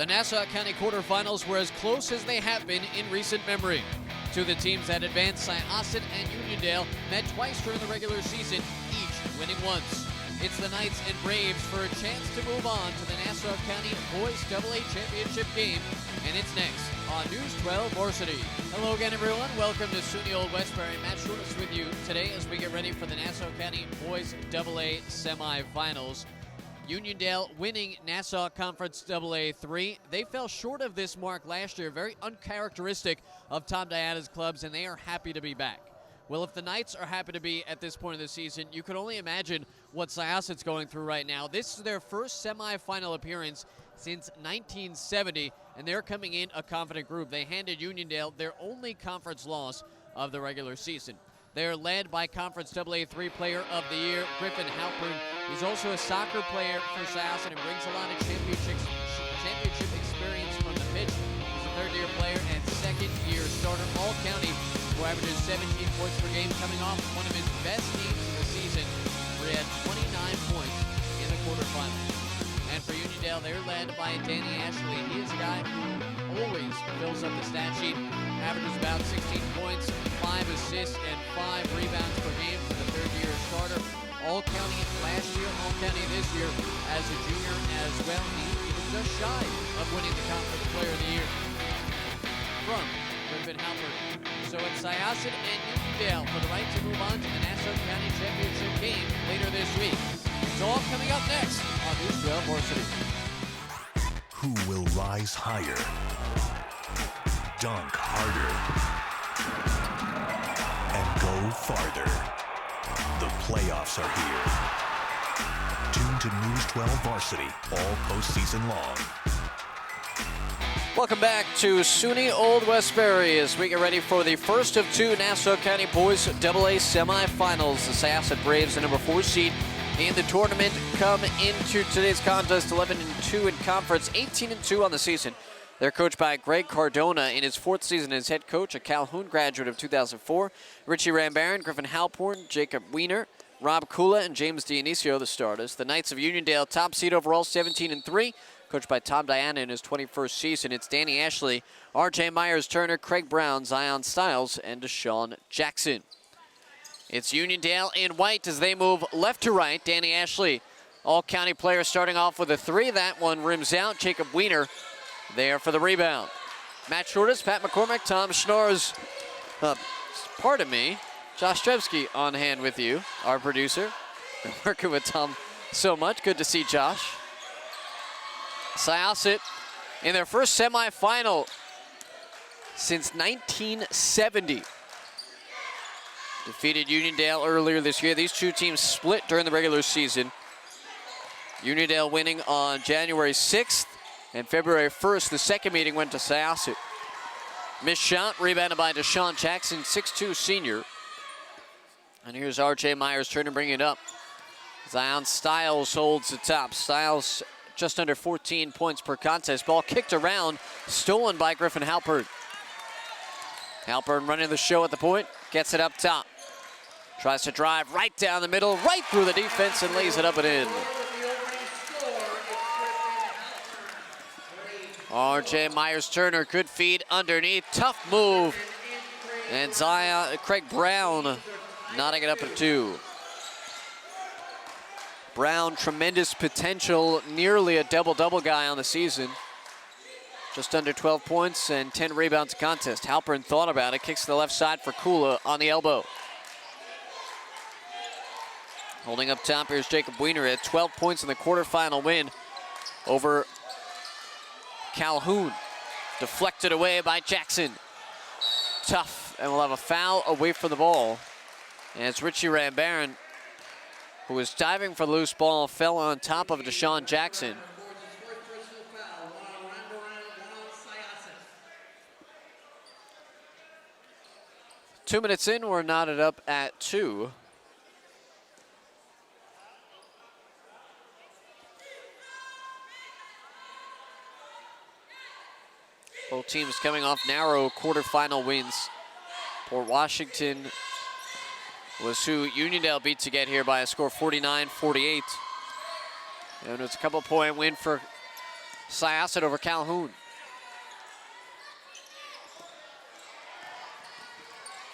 The Nassau County quarterfinals were as close as they have been in recent memory. Two of the teams that advanced, Syosset and Uniondale, met twice during the regular season, each winning once. It's the Knights and Braves for a chance to move on to the Nassau County Boys AA Championship game, and it's next on News 12 Varsity. Hello again, everyone. Welcome to SUNY Old Westbury. Matt Shortis with you today as we get ready for the Nassau County Boys AA semifinals. Uniondale winning Nassau Conference AA3. They fell short of this mark last year, very uncharacteristic of Tom Diana's clubs, and they are happy to be back. Well, if the Knights are happy to be at this point of the season, you can only imagine what Syosset's going through right now. This is their first semifinal appearance since 1970, and they're coming in a confident group. They handed Uniondale their only conference loss of the regular season. They're led by Conference AA3 Player of the Year, Griffin Halpern. He's also a soccer player for Syosset and brings a lot of championship experience from the pitch. He's a third-year player and second-year starter, all-county, who averages 17 points per game, coming off one of his best games of the season, where he had 29 points in the quarterfinals. And for Uniondale, they're led by Danny Ashley. He is a guy who always fills up the stat sheet, averages about 16 points, 5 assists, and 5 rebounds per game for the third-year starter. All-county last year, all-county this year as a junior as well. He was just shy of winning the Conference Player of the Year from Griffin Halpern. So it's Syosset and Uniondale for the right to move on to the Nassau County Championship game later this week. It's all coming up next on News 12 Varsity. Who will rise higher, dunk harder, and go farther? The playoffs are here. Tune to News 12 Varsity all postseason long. Welcome back to SUNY Old Westbury as we get ready for the first of two Nassau County Boys AA semifinals. The Syosset Braves, the number 4 seed in the tournament, come into today's contest 11-2 in conference, 18-2 on the season. They're coached by Greg Cardona in his 4th season as head coach, a Calhoun graduate of 2004. Richie Rambaran, Griffin Halpern, Jacob Wiener, Rob Kula, and James Dionisio, the starters. The Knights of Uniondale, top seed overall, 17-3. Coached by Tom Diana in his 21st season. It's Danny Ashley, R.J. Myers-Turner, Craig Brown, Zion Stiles, and Deshaun Jackson. It's Uniondale in white as they move left to right. Danny Ashley, all-county player, starting off with a 3. That one rims out. Jacob Wiener there for the rebound. Matt Shortis, Pat McCormick, Tom Schnorrs, pardon me, Josh Strebsky on hand with you, our producer. Been working with Tom so much. Good to see Josh. Syosset in their first semifinal since 1970. Defeated Uniondale earlier this year. These two teams split during the regular season. Uniondale winning on January 6th and February 1st. The second meeting went to Syosset. Missed shot, rebounded by Deshaun Jackson, 6'2 senior. And here's R.J. Myers-Turner bringing it up. Zion Stiles holds the top. Stiles just under 14 points per contest. Ball kicked around, stolen by Griffin Halpern. Halpern running the show at the point, gets it up top. Tries to drive right down the middle, right through the defense, and lays it up and in. R.J. Myers-Turner, good feed underneath, tough move. And Craig Brown knotting it up at 2. Brown, tremendous potential, nearly a double-double guy on the season. Just under 12 points and 10 rebounds a contest. Halpern thought about it, kicks to the left side for Kula on the elbow. Holding up top, here's Jacob Wiener at 12 points in the quarterfinal win over Calhoun. Deflected away by Jackson. Tough, and we'll have a foul away from the ball. And it's Richie Rambaran, who was diving for the loose ball, fell on top of Deshaun Jackson. Two minutes in, we're knotted up at 2. Both teams coming off narrow quarterfinal wins. Port Washington was who Uniondale beat to get here by a score 49-48. And it's a couple-point win for Syosset over Calhoun.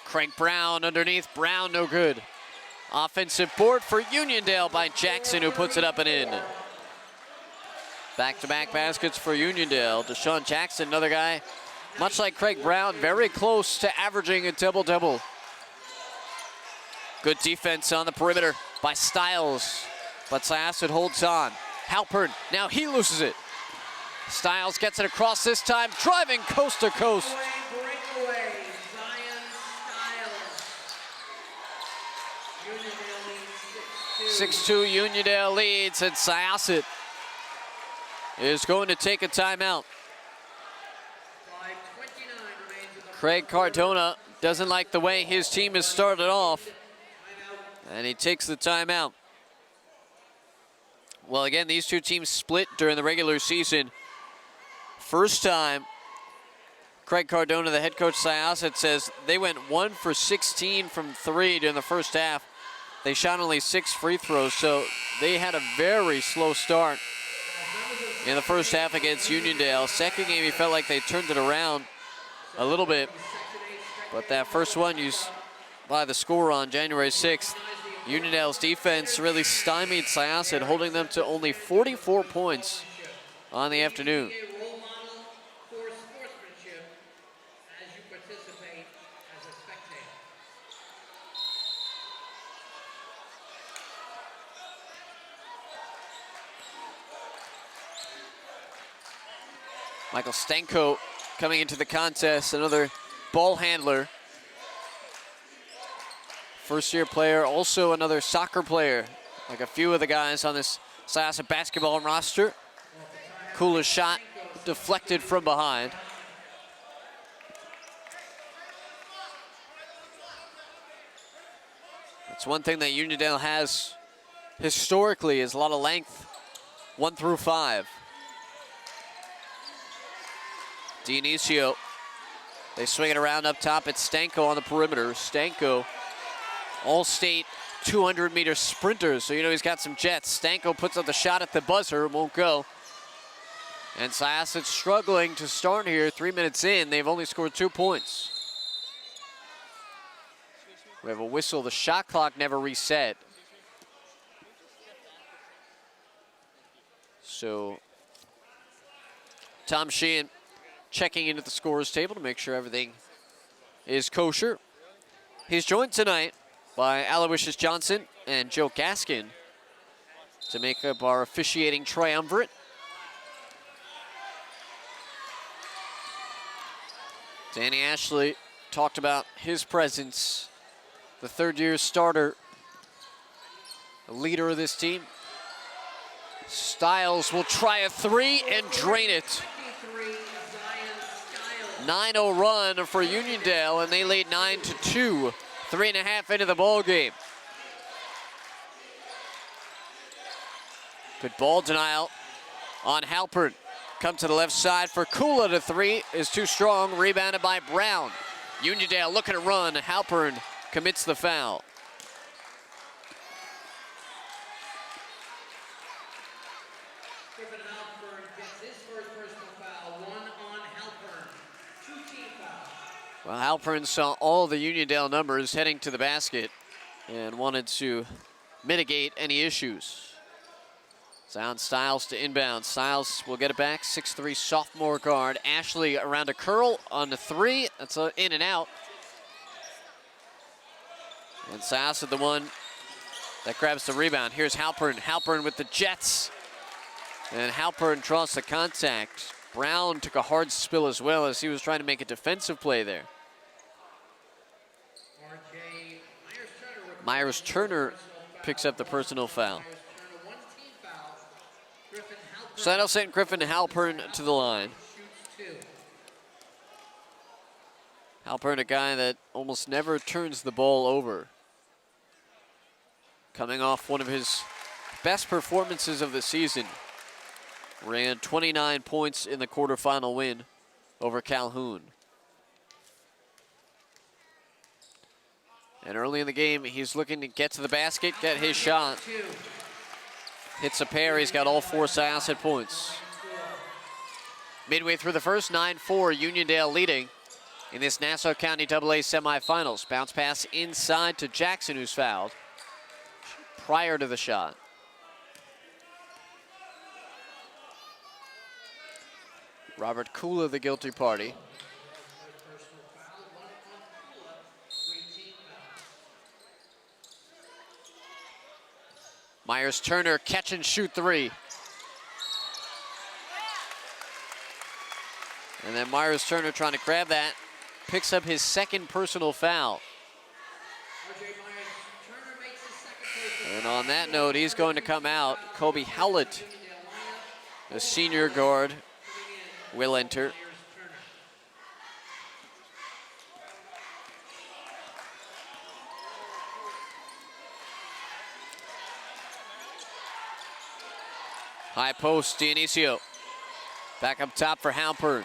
Craig Brown underneath. Brown no good. Offensive board for Uniondale by Jackson, who puts it up and in. Back-to-back baskets for Uniondale. Deshaun Jackson, another guy, much like Craig Brown, very close to averaging a double-double. Good defense on the perimeter by Stiles, but Syosset holds on. Halpern, now he loses it. Stiles gets it across this time, driving coast to coast. Breakaway, Zion Stiles. 6-2 Uniondale leads, and Syosset is going to take a timeout. Craig Cardona doesn't like the way his team has started off, and he takes the timeout. Well, again, these two teams split during the regular season. First time, Craig Cardona, the head coach Syosset, says they went 1 for 16 from 3 during the first half. They shot only 6 free throws, so they had a very slow start in the first half against Uniondale. Second game, he felt like they turned it around a little bit, but that first one, by the score on January 6th, Uniondale's defense really stymied Syosset, holding them to only 44 points on the afternoon. Michael Stanko coming into the contest, another ball handler. First-year player, also another soccer player, like a few of the guys on this Syosset basketball roster. Coolest shot deflected from behind. That's one thing that Uniondale has historically, is a lot of length, 1 through 5. Dionisio, they swing it around up top. It's Stanko on the perimeter. Stanko, all-state 200-meter sprinter, so you know he's got some jets. Stanko puts up the shot at the buzzer, won't go. And Syosset's struggling to start here. 3 minutes in, they've only scored 2 points. We have a whistle. The shot clock never reset. So Tom Sheehan checking into the scorer's table to make sure everything is kosher. He's joined tonight by Aloysius Johnson and Joe Gaskin to make up our officiating triumvirate. Danny Ashley talked about his presence, the third-year starter, the leader of this team. Stiles will try a 3 and drain it. 9-0 run for Uniondale, and they lead 9-2. 3.5 into the ball game. Good ball denial on Halpern. Come to the left side for Kula to 3 is too strong. Rebounded by Brown. Uniondale looking to run. Halpern commits the foul. Well, Halpern saw all the Uniondale numbers heading to the basket and wanted to mitigate any issues. Sound Stiles to inbound. Stiles will get it back. 6'3" sophomore guard. Ashley around a curl on the 3. That's in and out. And Syosset the one that grabs the rebound. Here's Halpern. Halpern with the Jets. And Halpern draws the contact. Brown took a hard spill as well as he was trying to make a defensive play there. Myers-Turner picks up the personal foul. So that'll send Griffin Halpern to the line. Halpern, a guy that almost never turns the ball over. Coming off one of his best performances of the season. Ran 29 points in the quarterfinal win over Calhoun. And early in the game, he's looking to get to the basket, get his shot. Hits a pair, he's got all 4 Syosset points. Midway through the first, 9-4, Uniondale leading in this Nassau County AA semifinals. Bounce pass inside to Jackson, who's fouled prior to the shot. Robert Kula, the guilty party. Myers-Turner catch and shoot three. And then Myers-Turner trying to grab that, picks up his second personal foul. And on that note, he's going to come out. Kobe Howlett, the senior guard, will enter. High post, Dionisio. Back up top for Halpern.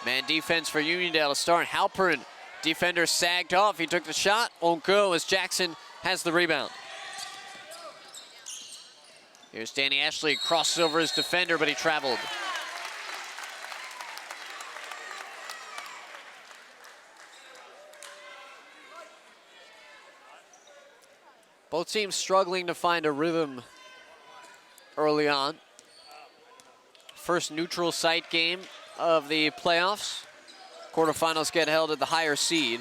Man defense for Uniondale to start. Halpern, defender sagged off. He took the shot. Won't go as Jackson has the rebound. Here's Danny Ashley, crosses over his defender, but he traveled. Both teams struggling to find a rhythm early on. First neutral site game of the playoffs. Quarterfinals get held at the higher seed.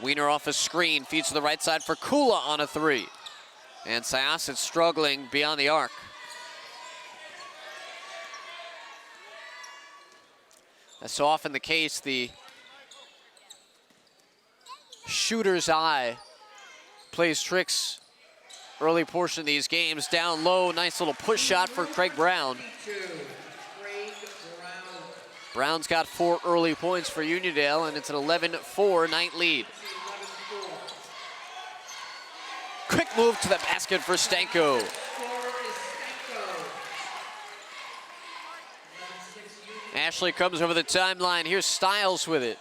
Wiener off a screen, feeds to the right side for Kula on a three. And Syosset struggling beyond the arc. As so often the case, the shooter's eye plays tricks early portion of these games. Down low, nice little push shot for Craig Brown. Brown's got 4 early points for Uniondale, and it's an 11-4 night lead. Quick move to the basket for Stanko. Ashley comes over the timeline. Here's Stiles with it.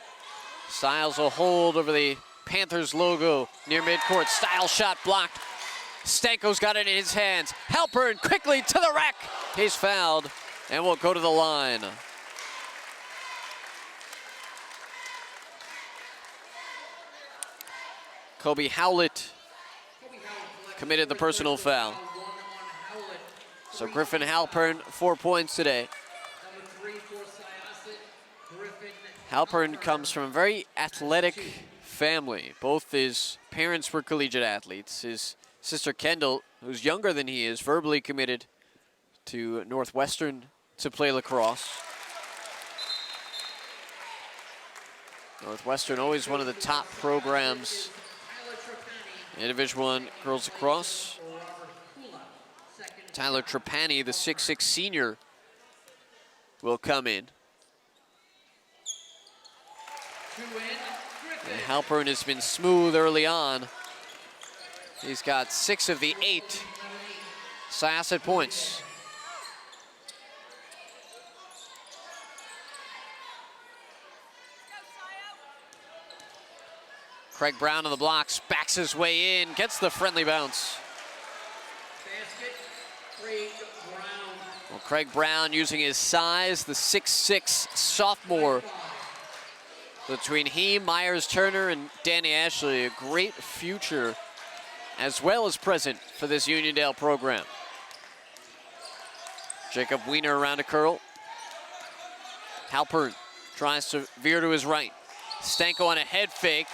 Stiles will hold over the Panthers logo near midcourt. Stiles shot blocked. Stanko's got it in his hands. Halpern quickly to the rack. He's fouled and will go to the line. Kobe Howlett committed the personal foul. So Griffin Halpern, 4 points today. Halpern comes from a very athletic family. Both his parents were collegiate athletes. His sister Kendall, who's younger than he is, verbally committed to Northwestern to play lacrosse. Northwestern always one of the top programs in Division I girls lacrosse. Tyler Trapani, the 6'6" senior, will come in. And Halpern has been smooth early on. He's got 6 of the 8 Syosset points. Craig Brown on the blocks, backs his way in, gets the friendly bounce. Well, Craig Brown using his size, the 6'6" sophomore. Between he, Myers-Turner, and Danny Ashley, a great future as well as present for this Uniondale program. Jacob Wiener around a curl. Halpern tries to veer to his right. Stanko on a head fake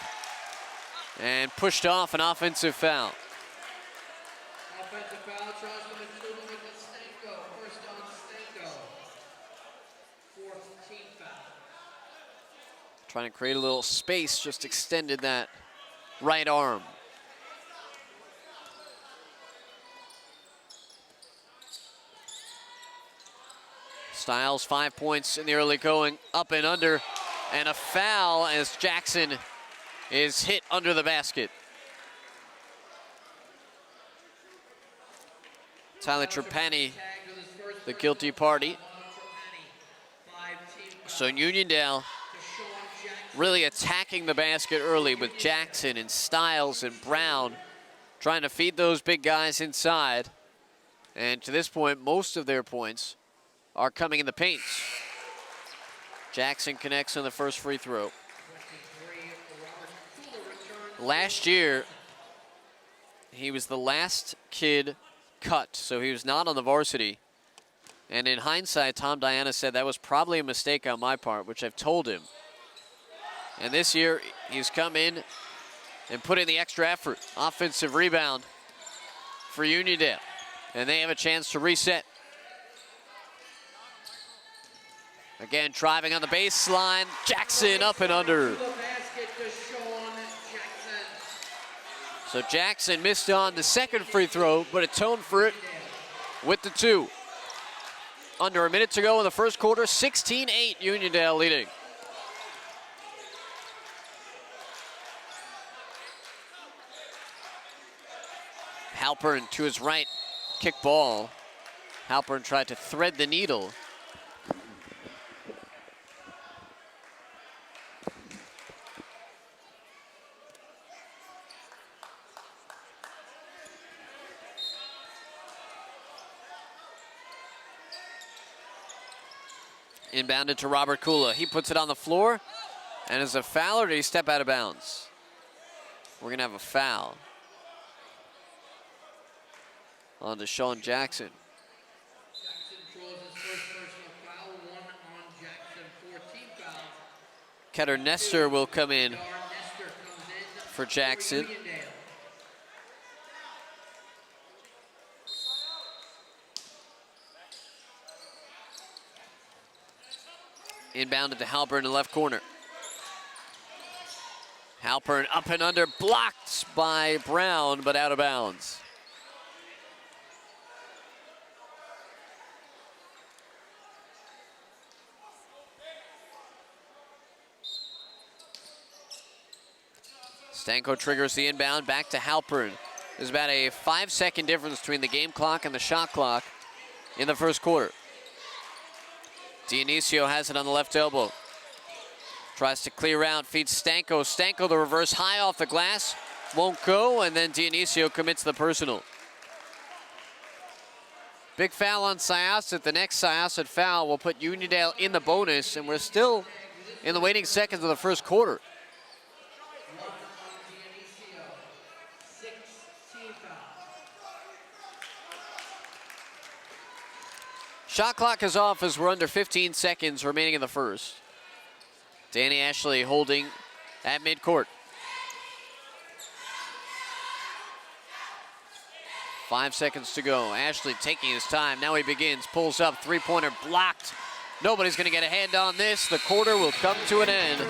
and pushed off, an offensive foul. Offensive foul, Charleston McClellan with Stanko. First on Stanko. 4th team foul. Trying to create a little space, just extended that right arm. Stiles, 5 points in the early going, up and under, and a foul as Jackson is hit under the basket. Tyler Trapani, the guilty party. So Uniondale really attacking the basket early with Jackson and Stiles and Brown, trying to feed those big guys inside. And to this point, most of their points are coming in the paint. Jackson connects on the first free throw. Last year, he was the last kid cut, so he was not on the varsity. And in hindsight, Tom Diana said that was probably a mistake on my part, which I've told him. And this year, he's come in and put in the extra effort. Offensive rebound for Uniondale. And they have a chance to reset. Again, driving on the baseline. Jackson up and under. So Jackson missed on the second free throw, but atoned for it with the two. Under a minute to go in the first quarter, 16-8, Uniondale leading. Halpern to his right, kick ball. Halpern tried to thread the needle. Inbounded to Robert Kula. He puts it on the floor. And is a foul, or did he step out of bounds? We're going to have a foul on to Sean Jackson. Jackson draws his first personal foul, 1 on Jackson, 14 fouls. Ketter Nestor will come in Nestor comes in for Jackson. Uniondale. Inbounded to Halpern in the left corner. Halpern up and under, blocked by Brown, but out of bounds. Stanko triggers the inbound, back to Halpern. There's about a 5-second difference between the game clock and the shot clock in the first quarter. Dionisio has it on the left elbow. Tries to clear out, feeds Stanko. Stanko the reverse high off the glass. Won't go, and then Dionisio commits the personal. Big foul on Syosset. The next Syosset foul will put Uniondale in the bonus, and we're still in the waiting seconds of the first quarter. 1 on Dionisio, 6 team fouls. Shot clock is off as we're under 15 seconds remaining in the first. Danny Ashley holding at midcourt. 5 seconds to go. Ashley taking his time. Now he begins. Pulls up. Three-pointer blocked. Nobody's going to get a hand on this. The quarter will come to an end.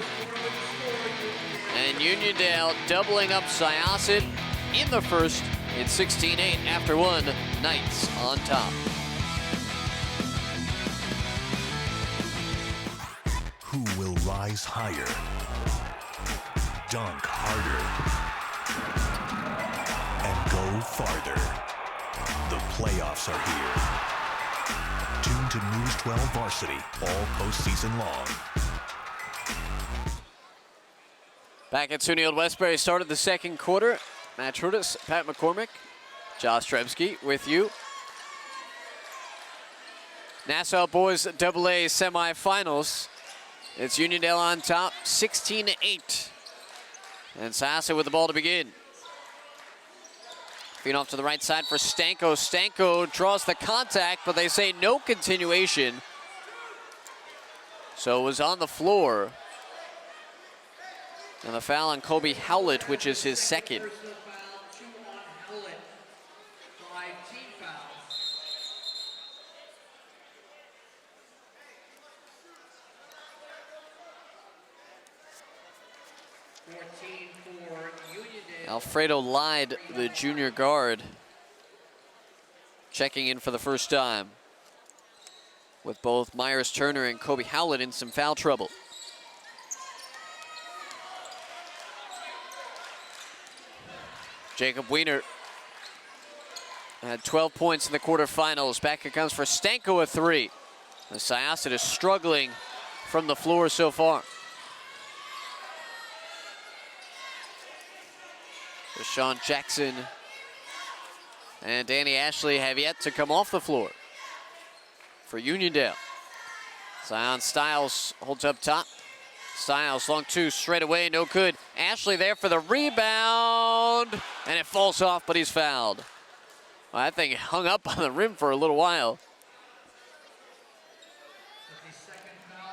And Uniondale doubling up Syosset in the first. It's 16-8 after one. Knights on top. Who will rise higher, dunk harder, and go farther? The playoffs are here. Tune to News 12 Varsity all postseason long. Back at SUNY Old Westbury, started the second quarter. Matt Trudas, Pat McCormick, Josh Trebsky with you. Nassau Boys AA semifinals. It's Uniondale on top, 16-8. And Syosset with the ball to begin. Feed off to the right side for Stanko. Stanko draws the contact, but they say no continuation. So it was on the floor. And the foul on Kobe Howlett, which is his second. Personal foul, 2 on Howlett, 5 team fouls. For Uniondale. Alfredo Lyde, the junior guard, checking in for the first time, with both Myers Turner and Kobe Howlett in some foul trouble. Jacob Wiener had 12 points in the quarterfinals. Back it comes for Stanko at 3. The Syosset is struggling from the floor so far. Sean Jackson And Danny Ashley have yet to come off the floor for Uniondale. Zion Stiles holds up top. Stiles, long two, straight away, no good. Ashley there for the rebound, and it falls off, but he's fouled. Well, that thing hung up on the rim for a little while.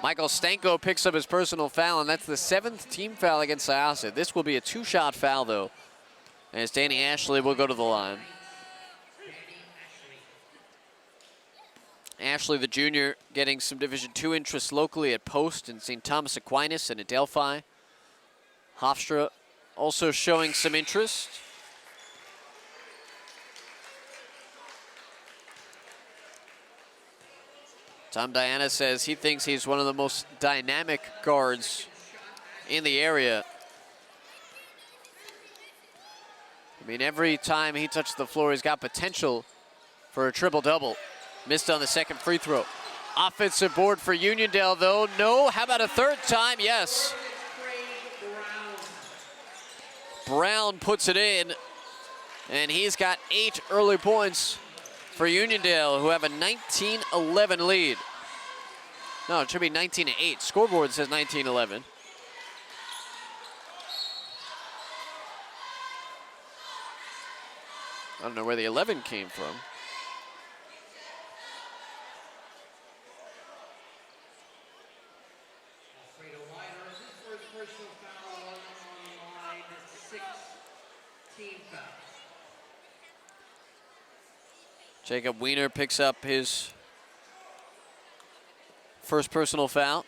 Michael Stanko picks up his personal foul, and that's the 7th team foul against Syosset. This will be a 2-shot foul, though, as Danny Ashley will go to the line. Ashley, the junior, getting some Division II interest locally at Post and St. Thomas Aquinas and Adelphi. Hofstra also showing some interest. Tom Diana says he thinks he's one of the most dynamic guards in the area. I mean, every time he touches the floor, he's got potential for a triple-double. Missed on the second free throw. Offensive board for Uniondale, though. No. How about a third time? Yes. Brown puts it in, and he's got 8 early points for Uniondale, who have a 19-11 lead. No, it should be 19-8. Scoreboard says 19-11. I don't know where the 11 came from. Jacob Wiener picks up his first personal foul.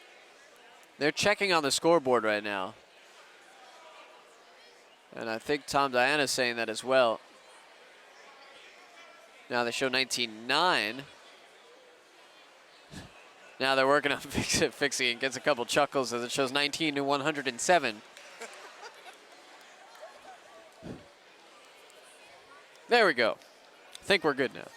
They're checking on the scoreboard right now. And I think Tom Diana's saying that as well. Now they show 19-9. Now they're working on fixing it. Gets a couple chuckles as it shows 19-107. There we go. I think we're good now.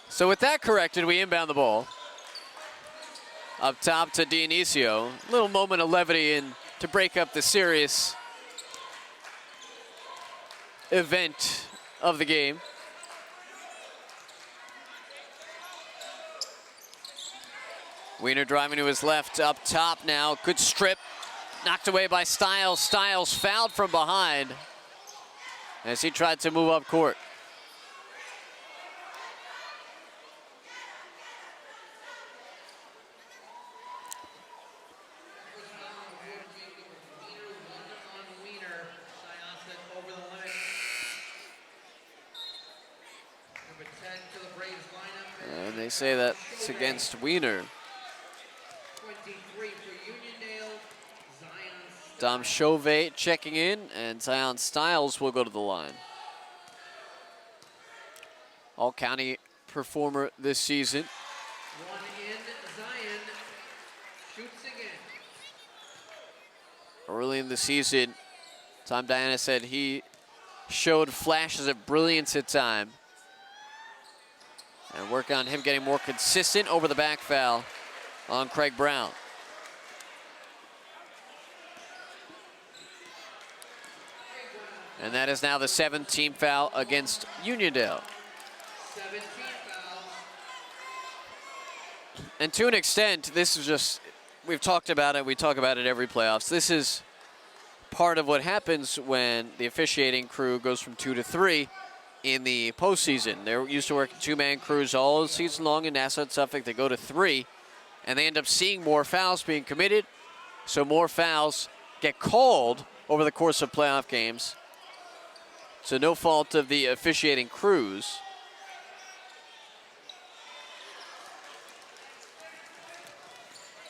So with that corrected, we inbound the ball. Up top to Dionisio. Little moment of levity in to break up the serious event of the game. Wiener driving to his left, up top now. Good strip. Knocked away by Stiles. Stiles fouled from behind as he tried to move up court. And they say that's against Wiener. 23 for Uniondale. Dom Chauvet checking in, and Zion Stiles will go to the line. All-county performer this season. One in, Zion shoots again. Early in the season, Tom Diana said he showed flashes of brilliance at time. And work on him getting more consistent over the back foul on Craig Brown. And that is now the 7th team foul against Uniondale. 17 fouls. And to an extent, this is just, we've talked about it, we talk about it every playoffs. This is part of what happens when the officiating crew goes from 2 to 3 in the postseason. They're used to working 2-man crews all season long in Nassau and Suffolk. They go to 3, and they end up seeing more fouls being committed, so more fouls get called over the course of playoff games. So no fault of the officiating crews.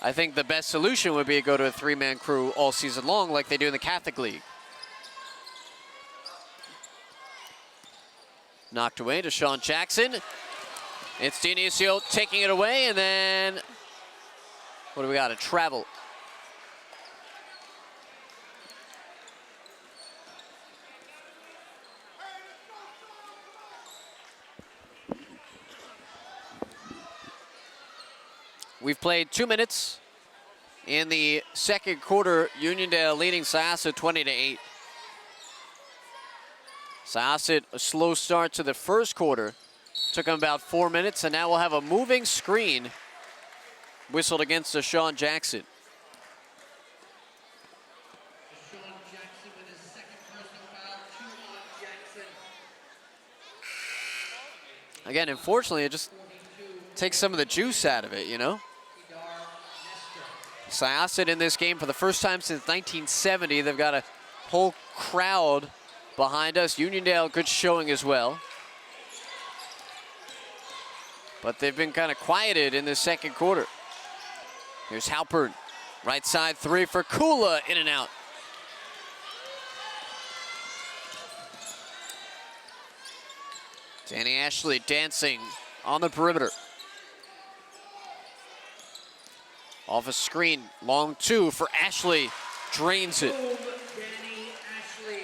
I think the best solution would be to go to a 3-man crew all season long like they do in the Catholic League. Knocked away to Sean Jackson. It's Dionisio taking it away, and then what do we got? A travel. We've played 2 minutes. In the second quarter, Uniondale leading Syosset 20-8. Syosset, a slow start to the first quarter. Took them about 4 minutes, and now we'll have a moving screen whistled against Deshaun Jackson. Deshaun Jackson with his second personal foul, 2 on Jackson. Again, unfortunately, it just takes some of the juice out of it, you know? Syosset in this game for the first time since 1970. They've got a whole crowd behind us. Uniondale, good showing as well. But they've been kind of quieted in the second quarter. Here's Halpern. Right side three for Kula, in and out. Danny Ashley dancing on the perimeter. Off a screen, long two for Ashley. Drains it. Danny Ashley.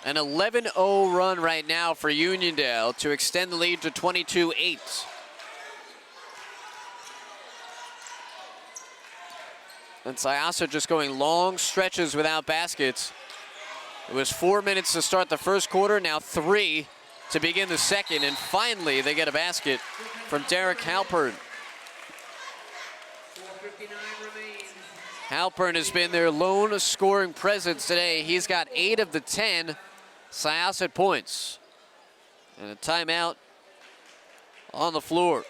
An 11-0 run right now for Uniondale to extend the lead to 22-8. And Syosset just going long stretches without baskets. It was 4 minutes to start the first quarter, now 3 to begin the second, and finally they get a basket from Derek Halpern. 4:59 remains. Halpern has been their lone scoring presence today. He's got 8 of the 10 Syosset points. And a timeout on the floor.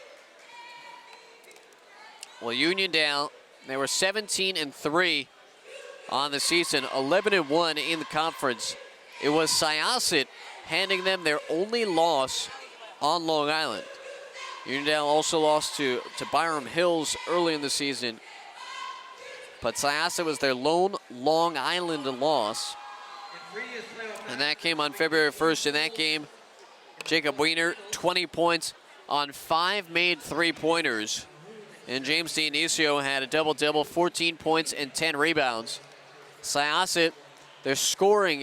Well, Uniondale, they were 17-3 on the season, 11-1 in the conference. It was Syosset handing them their only loss on Long Island. Uniondale also lost to Byram Hills early in the season, but Syosset was their lone Long Island loss. And that came on February 1st. In that game, Jacob Wiener, 20 points on 5 made three-pointers. And James Dionisio had a double-double, 14 points and 10 rebounds. Syosset, their shooting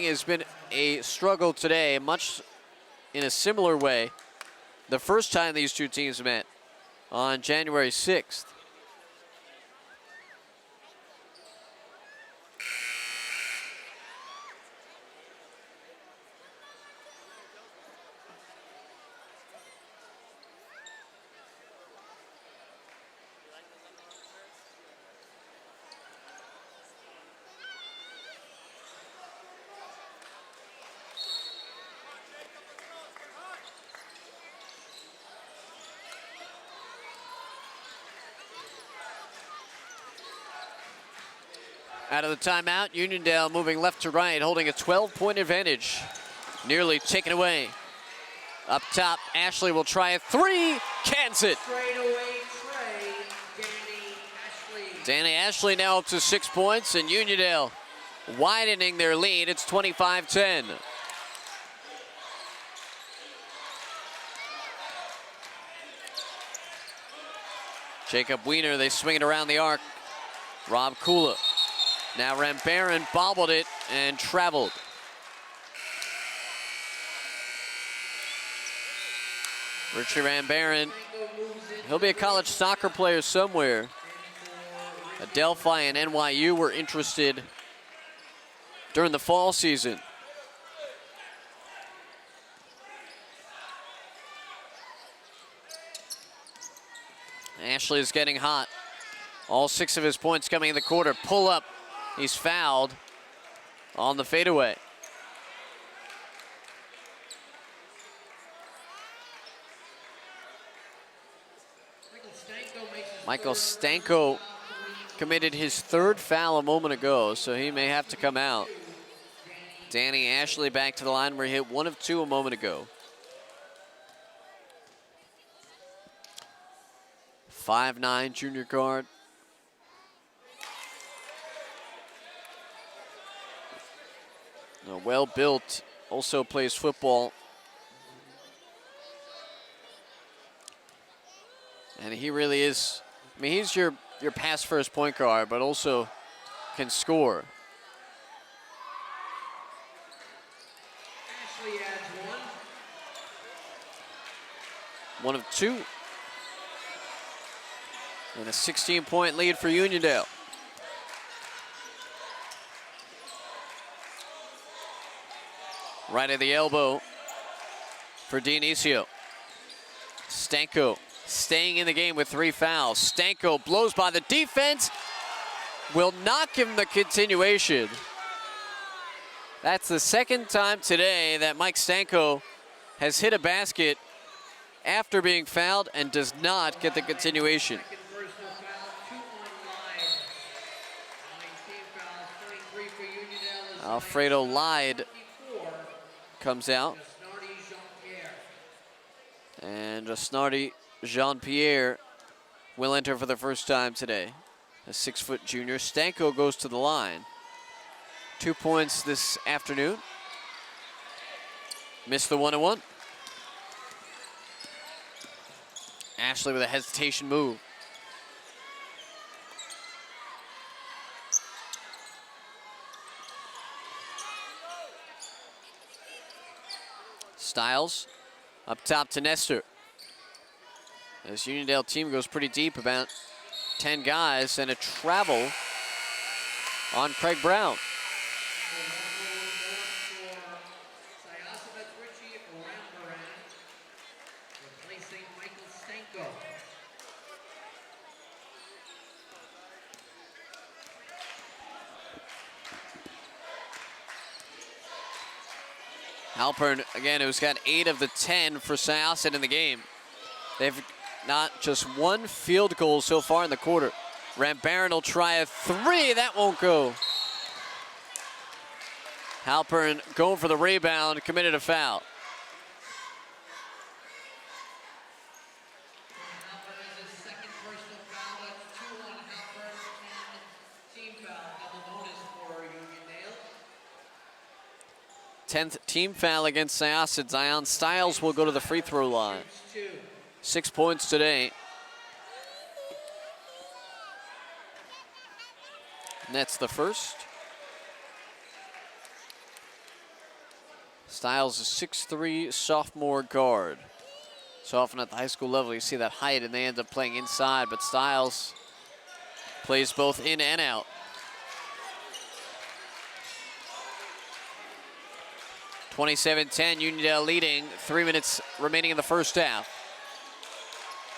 has been a struggle today, much in a similar way the first time these two teams met on January 6th. Out of the timeout, Uniondale moving left to right, holding a 12-point advantage. Nearly taken away. Up top, Ashley will try a three, cans it. Straight away tray, Danny Ashley. Danny Ashley now up to 6 points, and Uniondale widening their lead. It's 25-10. Jacob Wiener, they swing it around the arc. Rob Kula. Now Rambarron bobbled it and traveled. Richie Rambarron, he'll be a college soccer player somewhere. Adelphi and NYU were interested during the fall season. Ashley is getting hot. All 6 of his points coming in the quarter. Pull up. He's fouled on the fadeaway. Michael Stanko committed his 3rd foul a moment ago, so he may have to come out. Danny Ashley back to the line where he hit 1 of 2 a moment ago. 5'9" junior guard. Well built, also plays football. And he really is, I mean, he's your pass first point guard, but also can score. Ashley adds 1. 1 of 2. And a 16-point lead for Uniondale. Right at the elbow for Dionisio. Stanko staying in the game with 3 fouls. Stanko blows by the defense. Will not give him the continuation. That's the second time today that Mike Stanko has hit a basket after being fouled and does not get the continuation. Second personal foul, 2 on Lyde. 19 fouls, 23 for Uniondale. Is Alfredo Lyde 24. comes out. Jasnardi Jean-Pierre. And Jasnardi Jean-Pierre will enter for the first time today. A 6-foot junior. Stanko goes to the line. 2 points this afternoon. Missed the 1-1. Ashley with a hesitation move. Styles up top to Nestor. This Uniondale team goes pretty deep, about 10 guys, and a travel on Craig Brown. Syosset, Richie Rambaran, replacing Michael Stanko. Halpern, again, who's got 8 of the 10 for Syosset in the game. They've not just 1 field goal so far in the quarter. Rambaran will try a 3, that won't go. Halpern going for the rebound, committed a foul. Halpern has his second personal foul. That's 2 on Halpern and team foul. Double bonus for Uniondale. 10th team foul against Syosset. Zion Styles will go to the free throw line. Shoots 2. 6 points today. Nets the first. Styles is 6'3", sophomore guard. So often at the high school level you see that height and they end up playing inside, but Styles plays both in and out. (27-10), Uniondale leading, 3 minutes remaining in the first half.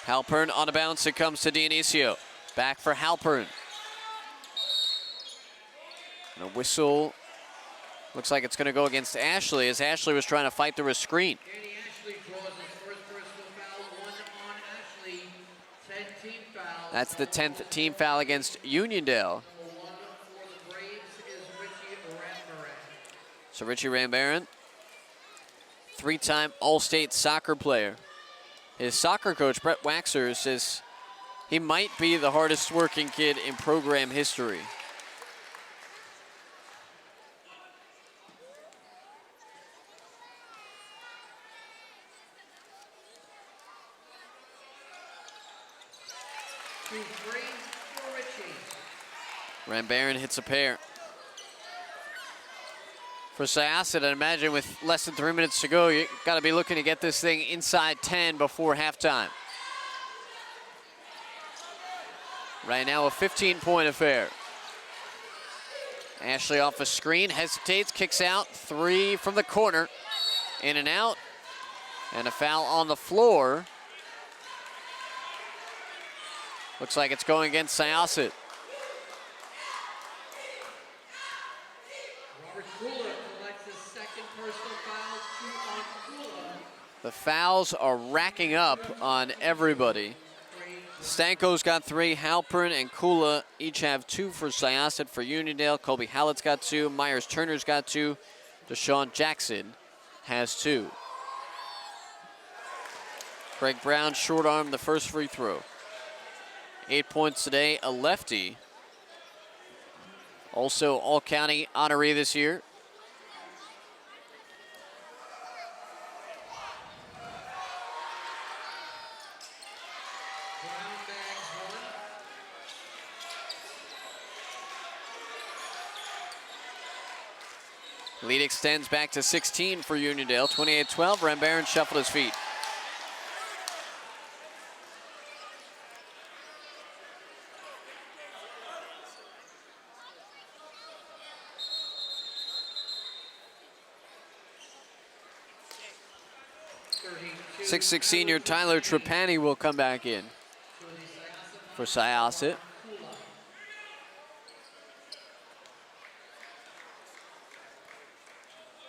Halpern on a bounce, it comes to Dionisio. Back for Halpern. And a whistle. Looks like it's going to go against Ashley as Ashley was trying to fight through a screen. Danny Ashley draws his first personal foul. 1 on Ashley. 10 team fouls. That's the 10th team foul against Uniondale. Number 1 for the Braves is Richie Rambaran. So Richie Rambaran, 3-time All-State soccer player. His soccer coach, Brett Waxer, says he might be the hardest working kid in program history. Two free for Richie. Rambaran hits a pair. For Syosset, I imagine with less than 3 minutes to go, you got to be looking to get this thing inside 10 before halftime. Right now, a 15-point affair. Ashley off a screen, hesitates, kicks out, 3 from the corner. In and out, and a foul on the floor. Looks like it's going against Syosset. Robert Kula collects his second personal foul. 2 on Kula. The fouls are racking up on everybody. Stanko's got 3, Halpern and Kula each have 2 for Syosset. For Uniondale, Colby Hallett's got 2, Myers-Turner's got 2, Deshaun Jackson has 2. Craig Brown short-armed the first free throw. 8 points today, a lefty. Also all-county honoree this year. Brown bags 1. Lead extends back to 16 for Uniondale. 28-12, Rambaran shuffled his feet. 6'6" senior Tyler Trapani will come back in for Syosset.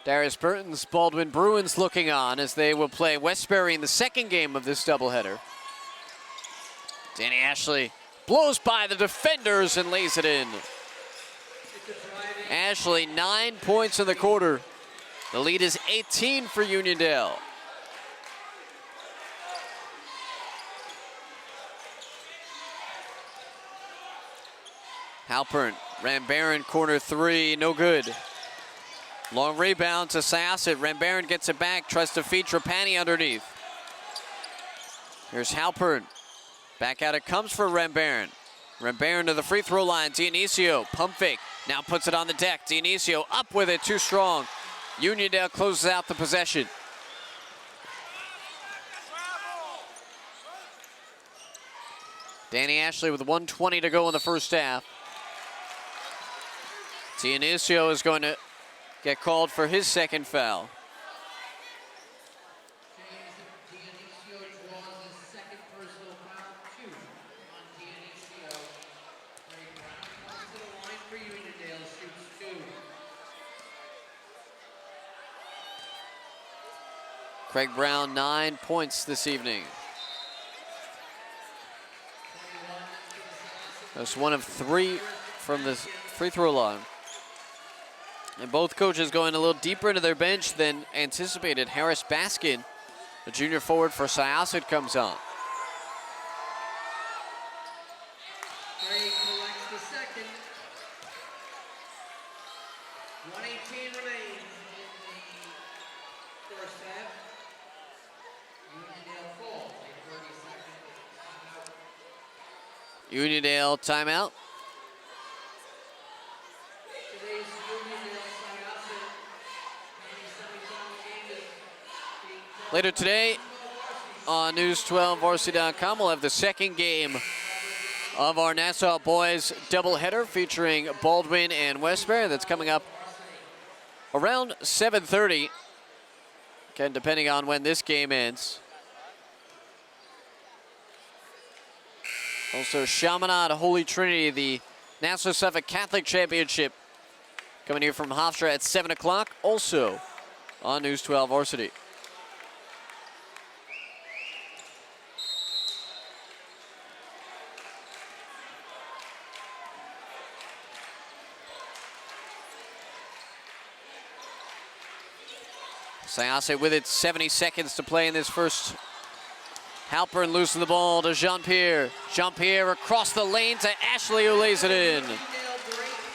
Darius Burton's Baldwin Bruins looking on as they will play Westbury in the second game of this doubleheader. Danny Ashley blows by the defenders and lays it in. Ashley, 9 points in the quarter. The lead is 18 for Uniondale. Halpern, Rambarron, corner three, no good. Long rebound to Syosset. Rambarron gets it back, tries to feed Trapani underneath. Here's Halpern. Back out it comes for Rambarron. Rambarron to the free throw line. Dionisio, pump fake. Now puts it on the deck. Dionisio up with it, too strong. Uniondale closes out the possession. Danny Ashley with 1:20 to go in the first half. Dionisio is going to get called for his second foul. Dionisio draws his second personal foul, 2 on Dionisio. Craig Brown comes to the line for Uniondale, shoots 2. Craig Brown, 9 points this evening. That's one of 3 from the free throw line. And both coaches going a little deeper into their bench than anticipated. Harris Baskin, the junior forward for Syosset, comes on. Craig collects the second. 1:18 remains in the first half. Uniondale falls a 30-second timeout. Uniondale timeout. Today's Uniondale Syosset semifinal game is being played Later today on News12Varsity.com, we'll have the second game of our Nassau boys doubleheader featuring Baldwin and Westbury. That's coming up around 7:30. Again, depending on when this game ends. Also, Chaminade Holy Trinity, the Nassau Suffolk Catholic Championship, coming here from Hofstra at 7 o'clock, also on News 12 Varsity. Syosset with it, 70 seconds to play in this first. Halpern losing the ball to Jean-Pierre. Jean-Pierre across the lane to Ashley, who lays it in.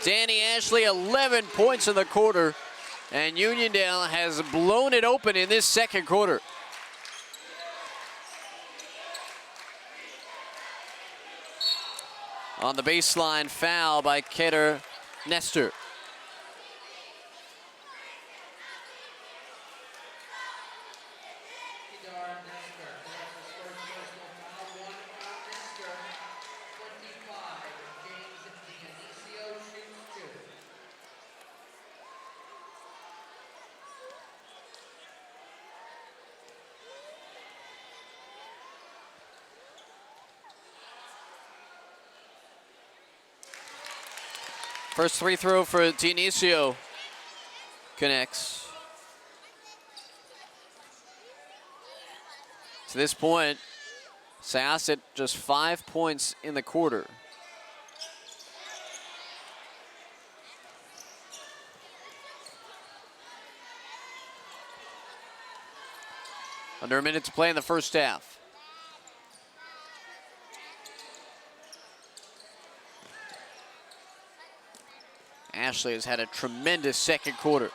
Danny Ashley, 11 points in the quarter, and Uniondale has blown it open in this second quarter. On the baseline, foul by Keter Nestor. First free throw for Dionisio connects. To this point, Syosset just 5 points in the quarter. Under a minute to play in the first half. Ashley has had a tremendous second quarter.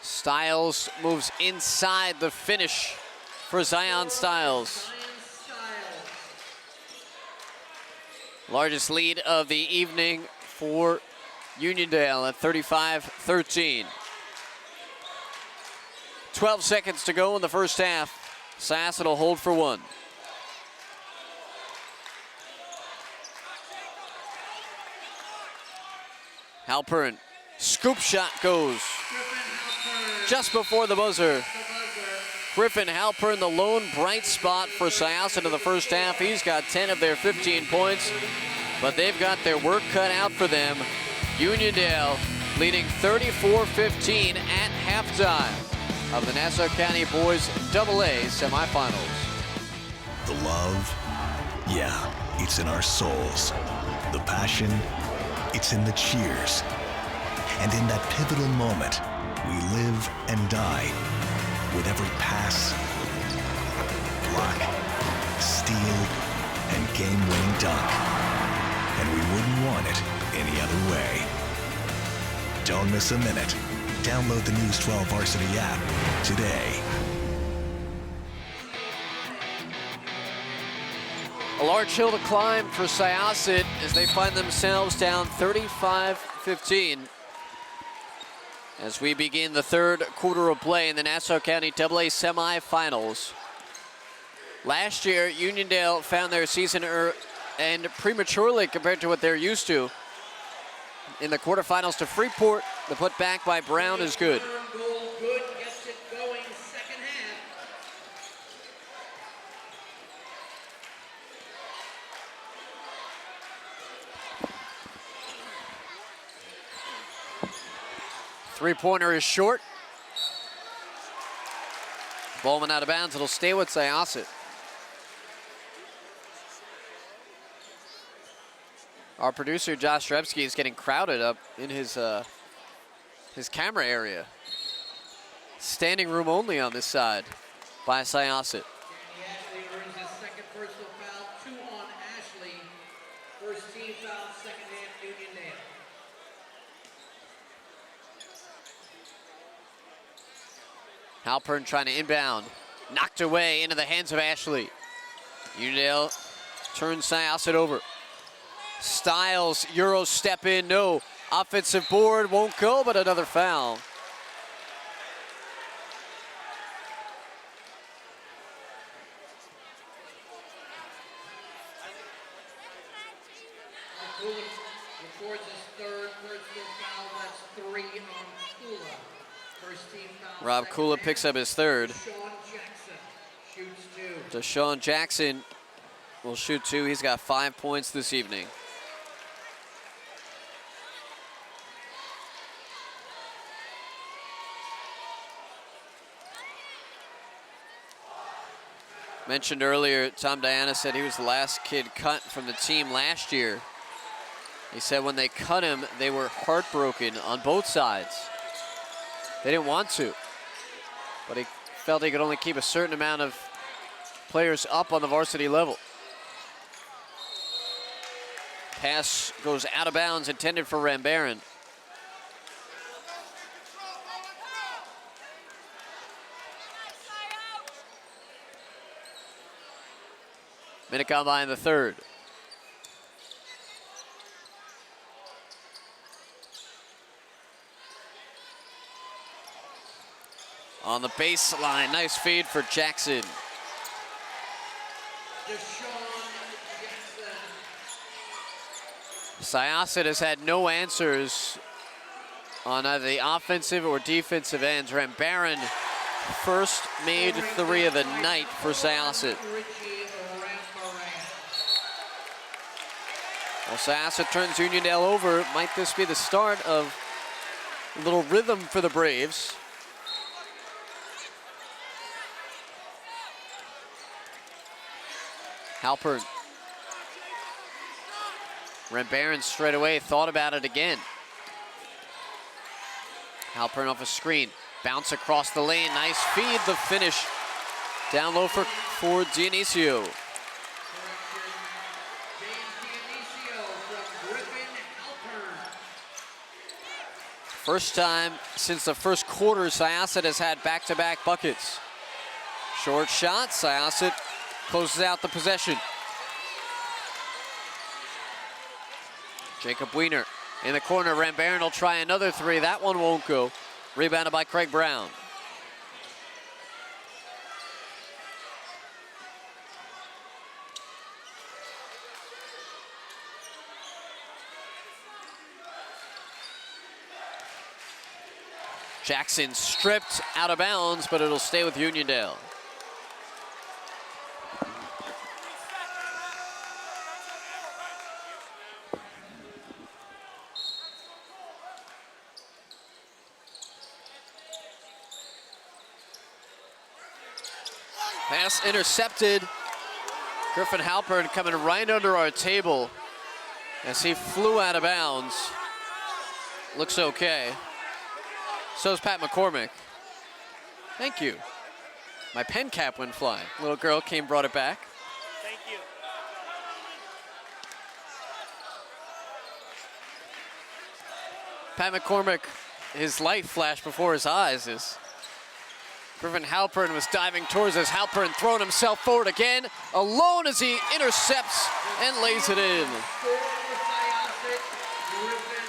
Stiles moves inside the finish for Zion Stiles. Largest lead of the evening for Uniondale at 35-13. 12 seconds to go in the first half. Syosset will hold for one. Halpern, scoop shot goes just before the buzzer. Griffin Halpern, the lone bright spot for Syosset in the first half. He's got 10 of their 15 points, but they've got their work cut out for them. Uniondale leading 34-15 at halftime of the Nassau County Boys AA semifinals. The love, yeah, it's in our souls. The passion, it's in the cheers. And in that pivotal moment, we live and die with every pass, block, steal, and game-winning dunk. And we wouldn't want it any other way. Don't miss a minute. Download the News 12 Varsity app today. A large hill to climb for Syosset as they find themselves down 35-15. As we begin the third quarter of play in the Nassau County AA semifinals. Last year, Uniondale found their season end prematurely compared to what they're used to. In the quarterfinals to Freeport, the put back by Brown is good. Goal good, gets it going, second half. Three-pointer is short. Bowman out of bounds. It'll stay with Syosset. Our producer, Josh Rebsky, is getting crowded up in his camera area. Standing room only on this side by Syosset. Danny Ashley earns his second personal foul, 2 on Ashley. First team foul, second half, Uniondale. Halpern trying to inbound. Knocked away into the hands of Ashley. Uniondale turns Syosset over. Styles, Euro step in, no. Offensive board, won't go, but another foul. Kula records his third personal foul, that's 3 on Kula. First team foul. Rob second Kula half. picks up his third. Sean Jackson shoots 2. Deshaun Jackson will shoot 2. He's got 5 points this evening. Mentioned earlier, Tom Diana said he was the last kid cut from the team last year. He said when they cut him, they were heartbroken on both sides. They didn't want to, but he felt he could only keep a certain amount of players up on the varsity level. Pass goes out of bounds, intended for Rambarron. Minute gone by in the third. On the baseline, nice feed for Jackson. Deshaun Jackson. Syosset has had no answers on either the offensive or defensive ends. Rambarron first made 3 of the night for Syosset. Well, Syosset turns Uniondale over. Might this be the start of a little rhythm for the Braves? Halpern. Rambarron straight away thought about it again. Halpern off a screen. Bounce across the lane. Nice feed. The finish down low for Dionisio. First time since the first quarter, Syosset has had back-to-back buckets. Short shot, Syosset closes out the possession. Jacob Wiener in the corner. Rambarron will try another 3. That one won't go. Rebounded by Craig Brown. Jackson stripped out of bounds, but it'll stay with Uniondale. Pass intercepted. Griffin Halpern coming right under our table as he flew out of bounds. Looks okay. So is Pat McCormick. Thank you. My pen cap went flying. Little girl came, brought it back. Thank you. Pat McCormick, his light flashed before his eyes as Griffin Halpern was diving towards us. Halpern throwing himself forward again, alone as he intercepts and lays it in.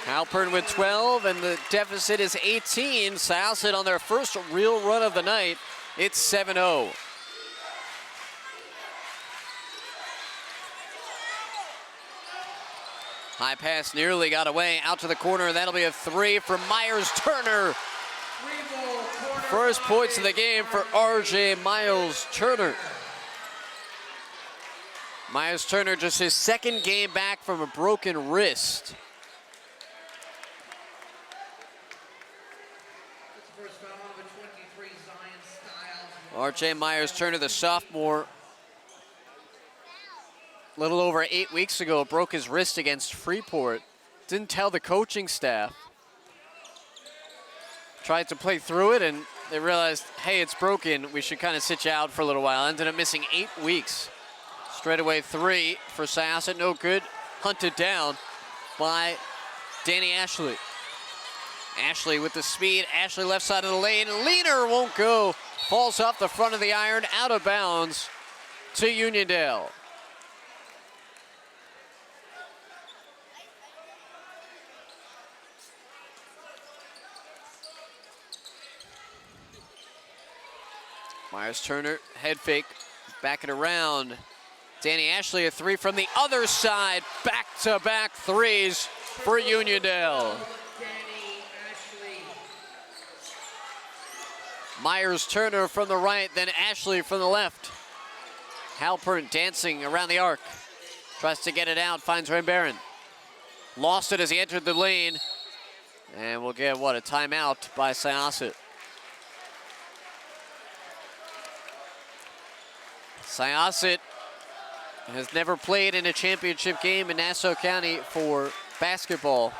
Halpern with 12, and the deficit is 18. Syosset on their first real run of the night. It's 7-0. High pass nearly got away, out to the corner. That'll be a 3 for Myers-Turner. First points of the game for R.J. Myers-Turner. Myers-Turner just his second game back from a broken wrist. R.J. Myers-Turner, the sophomore, a little over 8 weeks ago, broke his wrist against Freeport. Didn't tell the coaching staff. Tried to play through it, and they realized, hey, it's broken. We should kind of sit you out for a little while. Ended up missing 8 weeks. Straightaway 3 for Syosset, no good. Hunted down by Danny Ashley. Ashley with the speed. Ashley left side of the lane. Leaner won't go. Falls off the front of the iron, out of bounds to Uniondale. Myers-Turner, head fake, back it around. Danny Ashley, a 3 from the other side. Back-to-back threes for Uniondale. Myers-Turner from the right, then Ashley from the left. Halpern dancing around the arc. Tries to get it out, finds Rambaran. Lost it as he entered the lane. And we'll get, what, a timeout by Syosset. Syosset has never played in a championship game in Nassau County for basketball.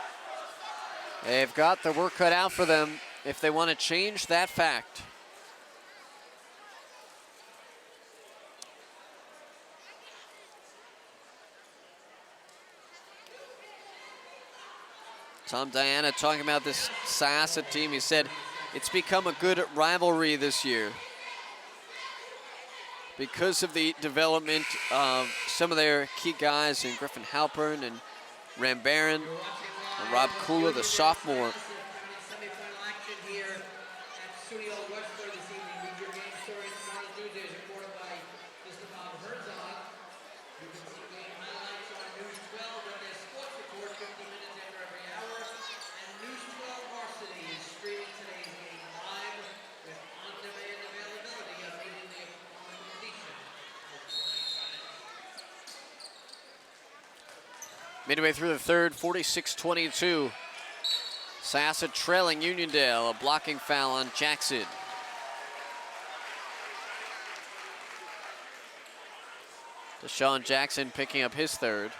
They've got the work cut out for them if they want to change that fact. Tom Diana talking about this Syosset team. He said it's become a good rivalry this year because of the development of some of their key guys in Griffin Halpern and Rambaran and Rob Kula, the sophomore. Midway through the third, 46-22. Syosset trailing Uniondale, a blocking foul on Jackson. Deshaun Jackson picking up his third.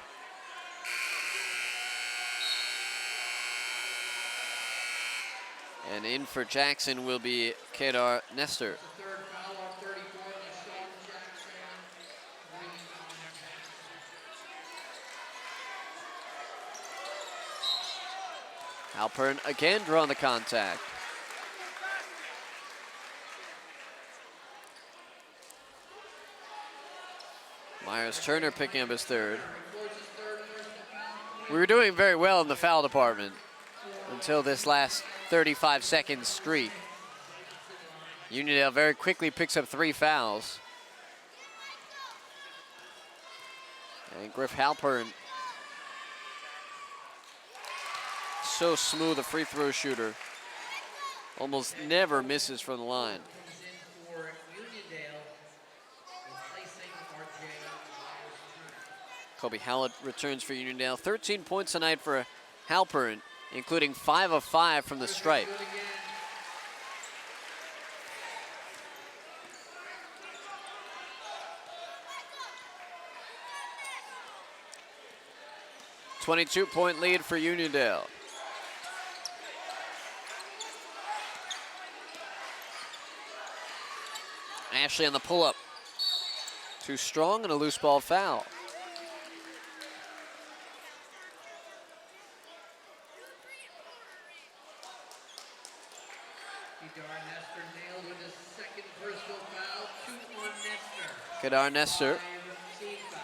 And in for Jackson will be Kedar Nestor. Halpern again drawing the contact. Myers-Turner picking up his third. We were doing very well in the foul department until this last 35-second streak. Uniondale very quickly picks up 3 fouls. And Griff Halpern, so smooth a free throw shooter. Almost never misses from the line. Kobe Hallett returns for Uniondale. 13 points tonight for Halpern, including 5 of 5 from the stripe. 22-point lead for Uniondale. Ashley on the pull-up. Too strong and a loose ball foul. Nestor nailed with his second personal foul. 2 on Nestor. Kadar Nestor. 5 team foul.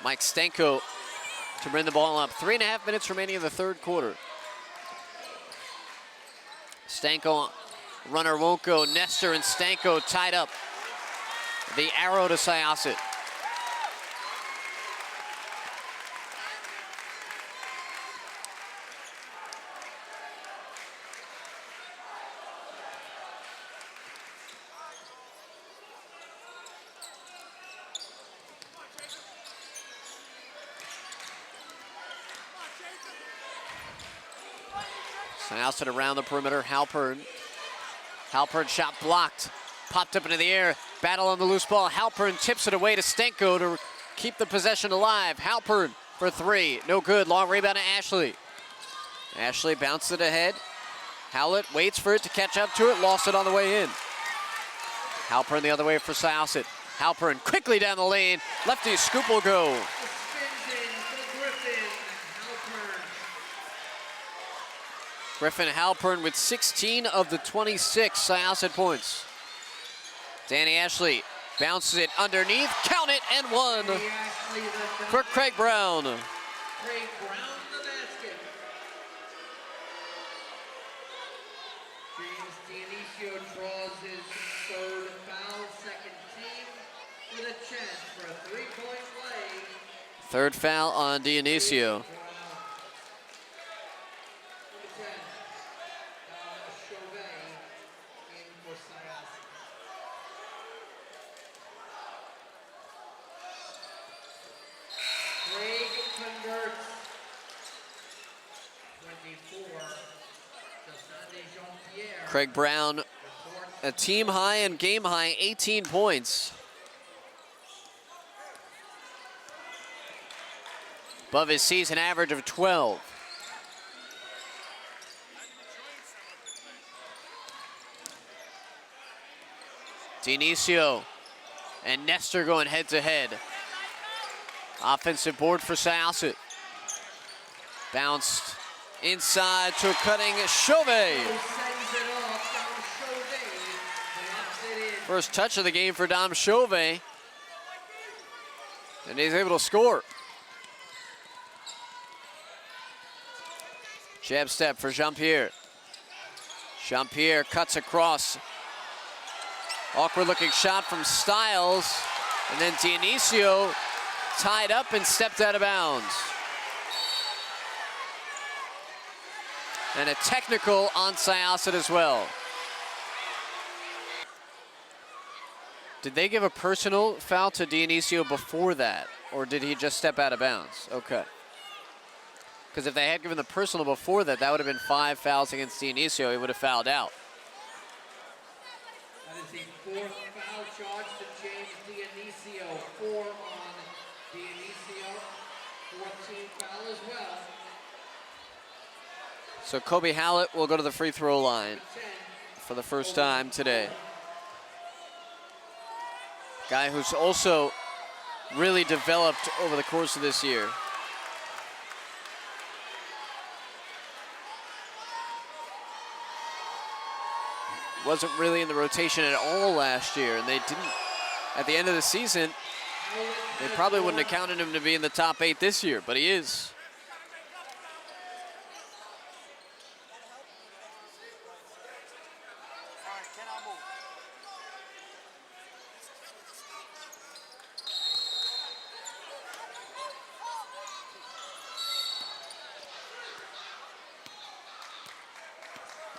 Mike Stanko to bring the ball up. 3.5 minutes remaining in the third quarter. Stanko, runner won't go. Nestor and Stanko tied up. The arrow to Syosset. Syosset around the perimeter. Halpern shot blocked. Popped up into the air. Battle on the loose ball. Halpern tips it away to Stanko to keep the possession alive. Halpern for 3. No good. Long rebound to Ashley. Ashley bounced it ahead. Howlett waits for it to catch up to it. Lost it on the way in. Halpern the other way for Syosset. Halpern quickly down the lane. Lefty scoop will go. Griffin Halpern with 16 of the 26 Syosset points. Danny Ashley bounces it underneath, count it, and 1 for Craig Brown. Craig Brown the basket. James Dionisio draws his 3rd foul, 2nd team, with a chance for a 3-point play. 3rd foul on Dionisio. Craig Brown, a team high and game high 18 points. Above his season average of 12. Dionisio and Nestor going head to head. Offensive board for Syosset. Bounced inside to a cutting Chauvet. First touch of the game for Dom Chauvet. And he's able to score. Jab step for Jean-Pierre. Jean-Pierre cuts across. Awkward looking shot from Stiles. And then Dionisio tied up and stepped out of bounds. And a technical on Syosset as well. Did they give a personal foul to Dionisio before that? Or did he just step out of bounds? Okay. Because if they had given the personal before that, that would have been 5 fouls against Dionisio. He would have fouled out. That is the 4th foul charge to James Dionisio. 4 on Dionisio. 14th foul as well. So Kobe Hallett will go to the free throw line for the first time today. Guy who's also really developed over the course of this year. Wasn't really in the rotation at all last year, and they didn't, at the end of the season, they probably wouldn't have counted him to be in the top 8 this year, but he is.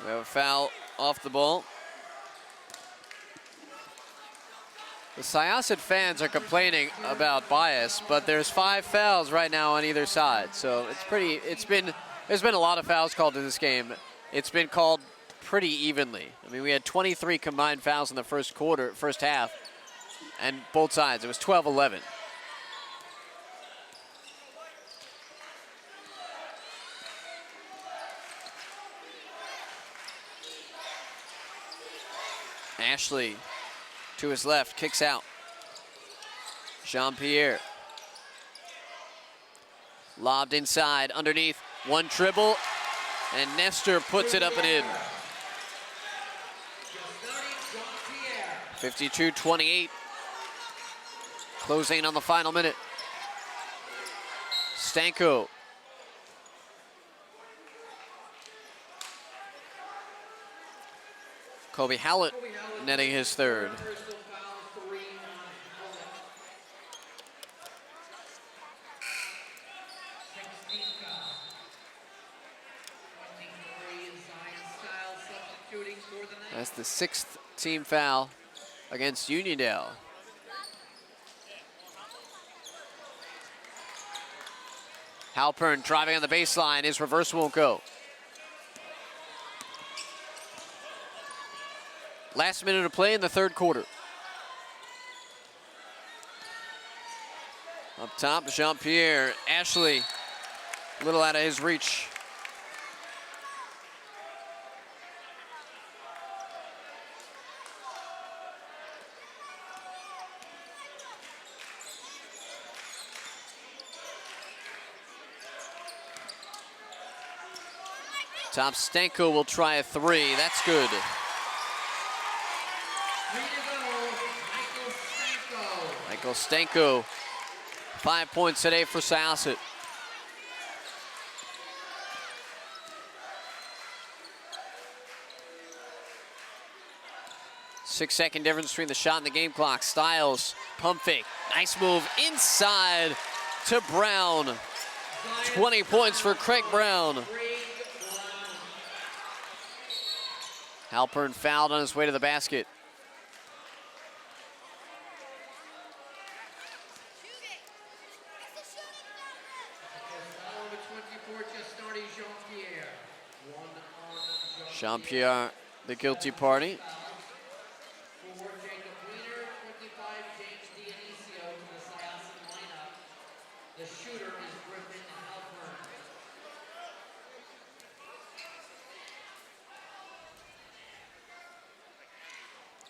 We have a foul off the ball. The Syosset fans are complaining about bias, but there's 5 fouls right now on either side. So it's there's been a lot of fouls called in this game. It's been called pretty evenly. I mean, we had 23 combined fouls in the first half, and both sides. It was 12-11. Ashley to his left, kicks out. Jean-Pierre. Lobbed inside, underneath, one dribble, and Nestor puts it up and in. 52-28. Closing on the final minute. Stanko. Kobe Hallett netting his third. That's the 6th team foul against Uniondale. Halpern driving on the baseline. His reverse won't go. Last minute of play in the third quarter. Up top, Jean-Pierre. Ashley, a little out of his reach. Top Stanko will try a three. That's good. 3 to go. Michael Stanko, 5 points today for Syosset. Six-second difference between the shot and the game clock. Styles, pump fake. Nice move inside to Brown. 20 points for Craig Brown. Halpern fouled on his way to the basket. Jean-Pierre, the guilty party.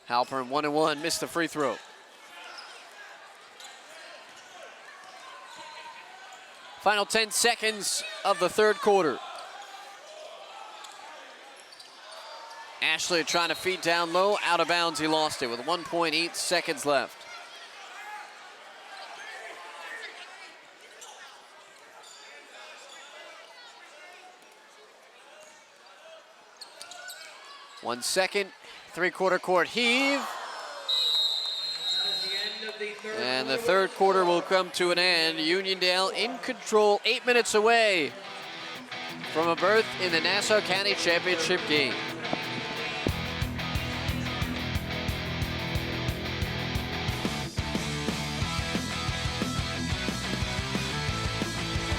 Halpern 1-1, missed the free throw. Final 10 seconds of the third quarter. Ashley trying to feed down low, out of bounds, he lost it with 1.8 seconds left. One second, three-quarter court heave. And the third quarter will come to an end. Uniondale in control, 8 minutes away from a berth in the Nassau County Championship game.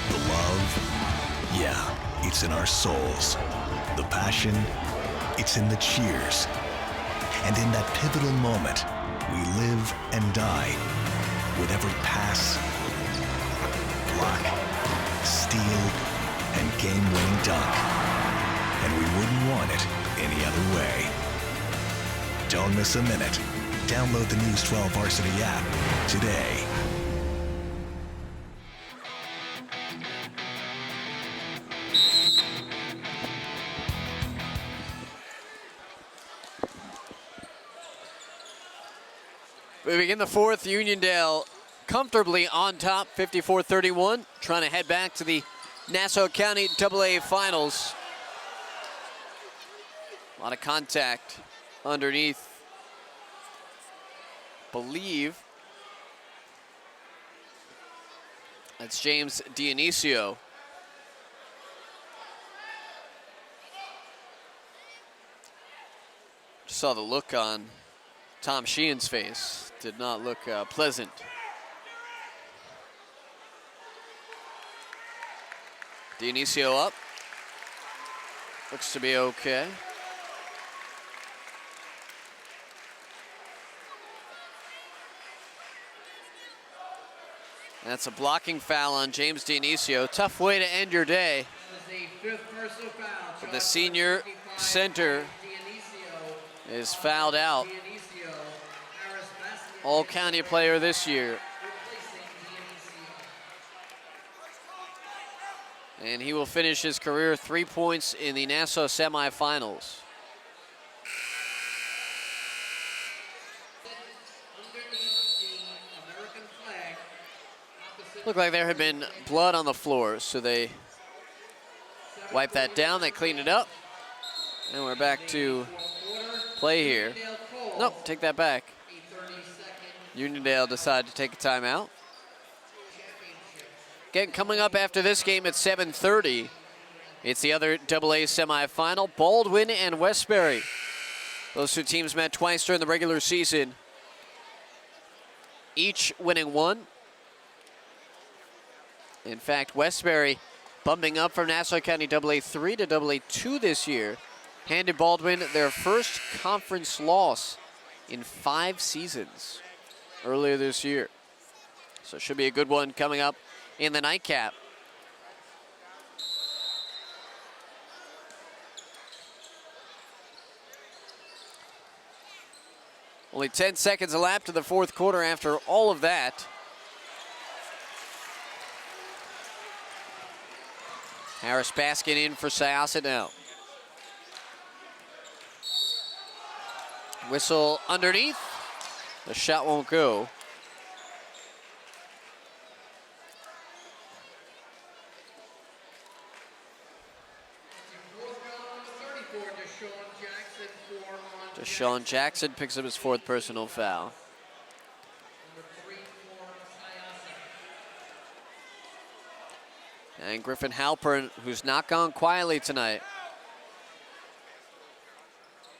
The love, yeah, it's in our souls. The passion, it's in the cheers. And in that pivotal moment, we live and die with every pass, block, steal, and game-winning dunk. And we wouldn't want it any other way. Don't miss a minute. Download the News 12 Varsity app today. We begin the fourth. Uniondale comfortably on top, 54-31, trying to head back to the Nassau County AA Finals. A lot of contact underneath. Believe that's James Dionisio. Just saw the look on Tom Sheehan's face. Did not look pleasant. Dionisio up. Looks to be okay. That's a blocking foul on James Dionisio. Tough way to end your day. The senior center is fouled out. All-county player this year. And he will finish his career 3 points in the Nassau semifinals. Looked like there had been blood on the floor, so they wiped that down, they cleaned it up, and we're back to play here. Nope, take that back. Uniondale decided to take a timeout. Again, coming up after this game at 7:30, it's the other AA semifinal, Baldwin and Westbury. Those two teams met twice during the regular season, each winning one. In fact, Westbury bumping up from Nassau County AA3 to AA2 this year, handed Baldwin their first conference loss in 5 seasons earlier this year. So it should be a good one coming up in the nightcap. Only 10 seconds elapsed in the fourth quarter after all of that. Harris basket in for Syosset now. Whistle underneath. The shot won't go. Deshaun Jackson picks up his 4th personal foul. And Griffin Halpern, who's not gone quietly tonight.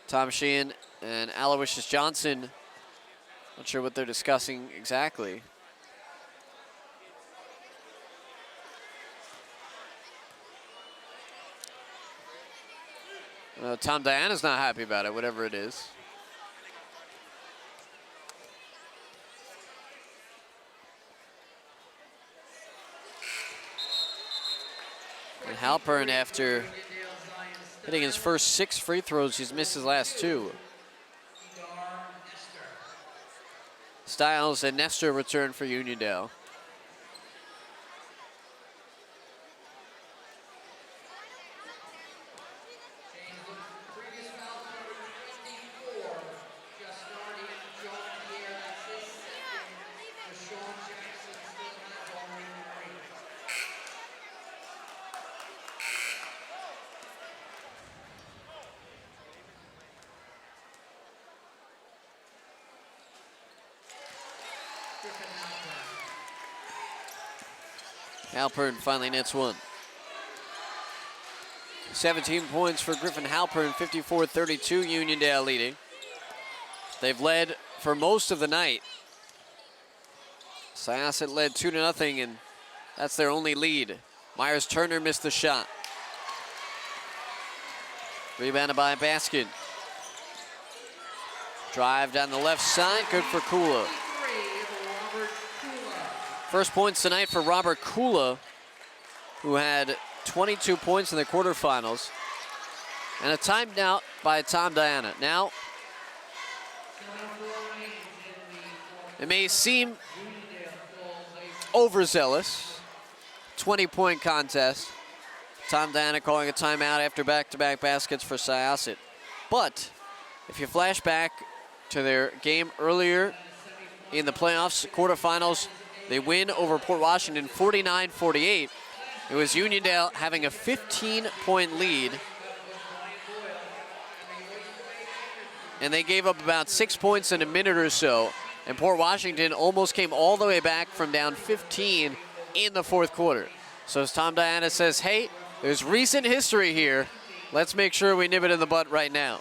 Tom Sheehan and Aloysius Johnson, not sure what they're discussing exactly. Tom Diana's not happy about it, whatever it is. And Halpern, after hitting his first 6 free throws, he's missed his last 2. Stiles and Nestor return for Uniondale. Halpern finally nets one. 17 points for Griffin Halpern, 54-32, Uniondale leading. They've led for most of the night. Syosset led 2-0, and that's their only lead. Myers Turner missed the shot. Rebounded by Baskin. Drive down the left side, good for Kula. First points tonight for Robert Kula, who had 22 points in the quarterfinals. And a timeout by Tom Diana. Now, it may seem overzealous. 20-point contest. Tom Diana calling a timeout after back-to-back baskets for Syosset. But if you flash back to their game earlier in the playoffs, quarterfinals, they win over Port Washington 49-48. It was Uniondale having a 15-point lead. And they gave up about 6 points in a minute or so. And Port Washington almost came all the way back from down 15 in the fourth quarter. So as Tom Diana says, hey, there's recent history here. Let's make sure we nip it in the butt right now.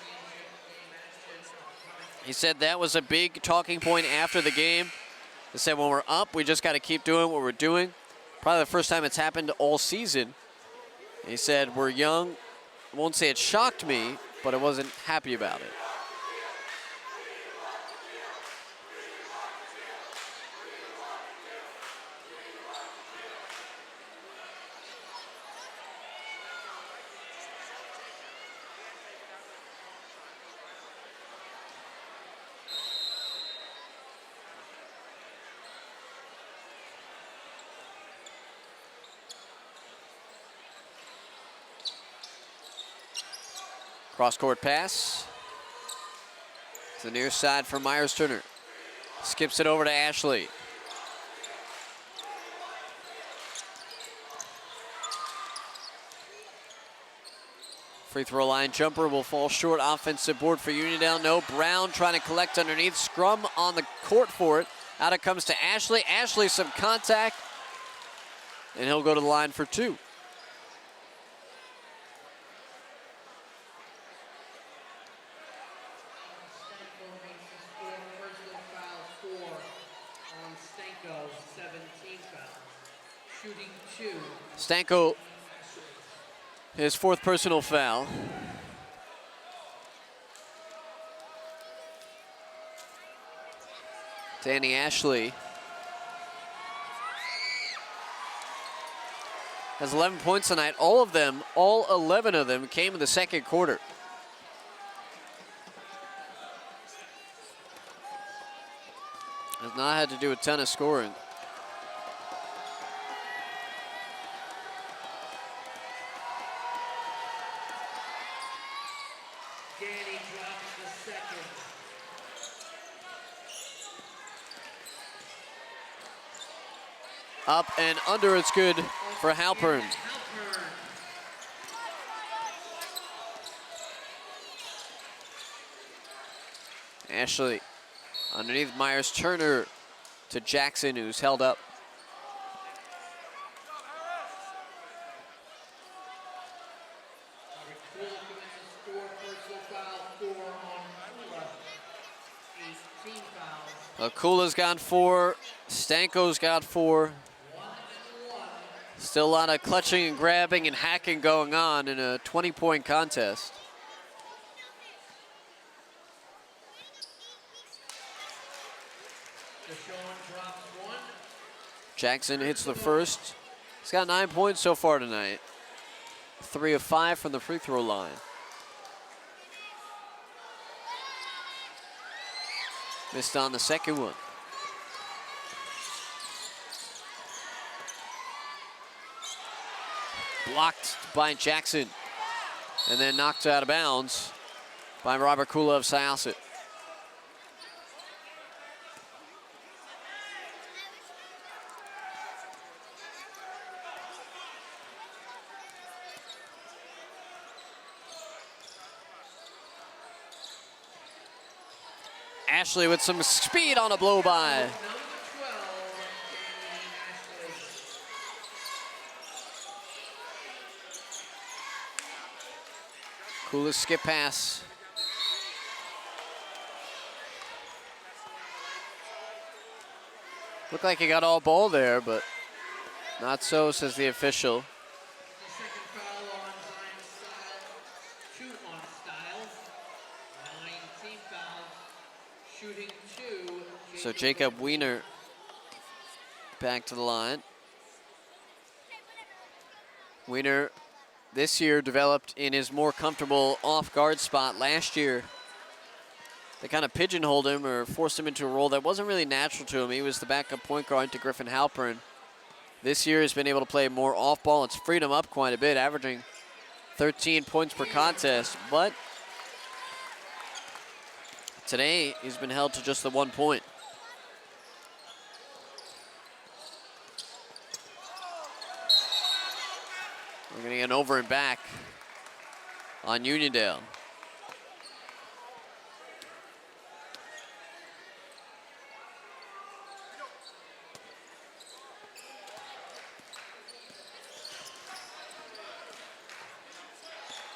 He said that was a big talking point after the game. He said when we're up, we just got to keep doing what we're doing. Probably the first time it's happened all season. He said, we're young. I won't say it shocked me, but I wasn't happy about it. Cross-court pass. To the near side for Myers-Turner. Skips it over to Ashley. Free throw line jumper will fall short. Offensive board for Uniondale. No. Brown trying to collect underneath. Scrum on the court for it. Out it comes to Ashley. Ashley some contact. And he'll go to the line for 2. Stanko makes his 4th personal foul, 4 on Stanko, 17 fouls. Shooting 2. Stanko, his 4th personal foul. Danny Ashley has 11 points tonight. All 11 of them came in the second quarter. Has not had to do a ton of scoring. Danny drops the second. Up and under, it's good for Halpern. Ashley underneath Myers-Turner to Jackson, who's held up. Akula's got 4. Stanko's got 4. Still a lot of clutching and grabbing and hacking going on in a 20-point contest. Jackson hits the first. He's got 9 points so far tonight. 3 of 5 from the free throw line. Missed on the second one. Blocked by Jackson. And then knocked out of bounds by Robert Kula of Syosset. Ashley with some speed on a blow by. Coolest skip pass. Looked like he got all ball there, but not so, says the official. The second foul on Zion Styles, 2 on Styles, 9 team fouls, shooting 2. So Jacob Wiener back to the line. Wiener this year developed in his more comfortable off-guard spot. Last year, they kind of pigeonholed him or forced him into a role that wasn't really natural to him. He was the backup point guard to Griffin Halpern. This year, he's been able to play more off-ball. It's freed him up quite a bit, averaging 13 points per contest. But today, he's been held to just the 1 point. We're getting an over and back on Uniondale.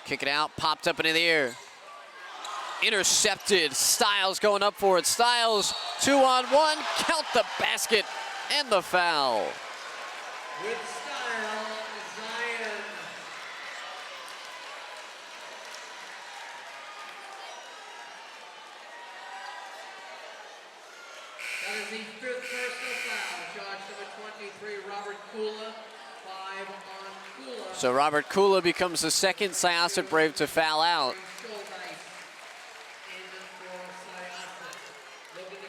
Kick it out, popped up into the air. Intercepted, Styles going up for it. Styles, 2-on-1, count the basket and the foul. With style, Zion. That is the 5th personal foul. Charge number 23, Robert Kula. 5 on Kula. So Robert Kula becomes the second Syosset Brave to foul out.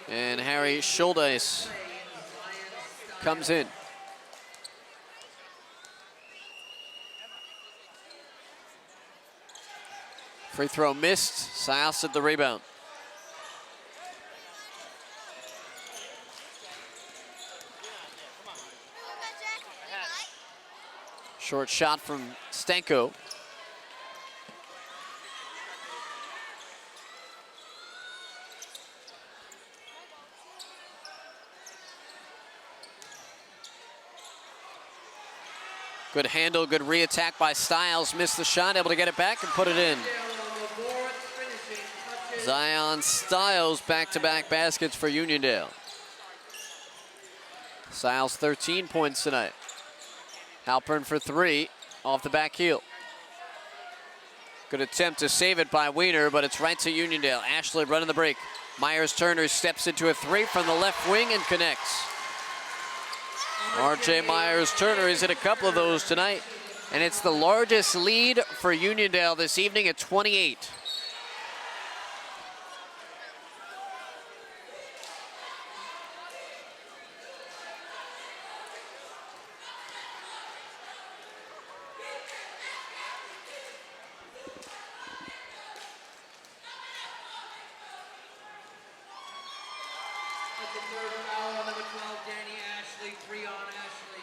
And Harry Schuldeis comes in. Free throw missed. Syosset the rebound. Short shot from Stanko. Good handle, good re-attack by Styles. Missed the shot, able to get it back and put it in. Zion Styles back-to-back baskets for Uniondale. Styles 13 points tonight. Halpern for three, off the back heel. Good attempt to save it by Wiener, but it's right to Uniondale. Ashley running the break. Myers-Turner steps into a three from the left wing and connects. R.J. Myers-Turner is hit a couple of those tonight, and it's the largest lead for Uniondale this evening at 28.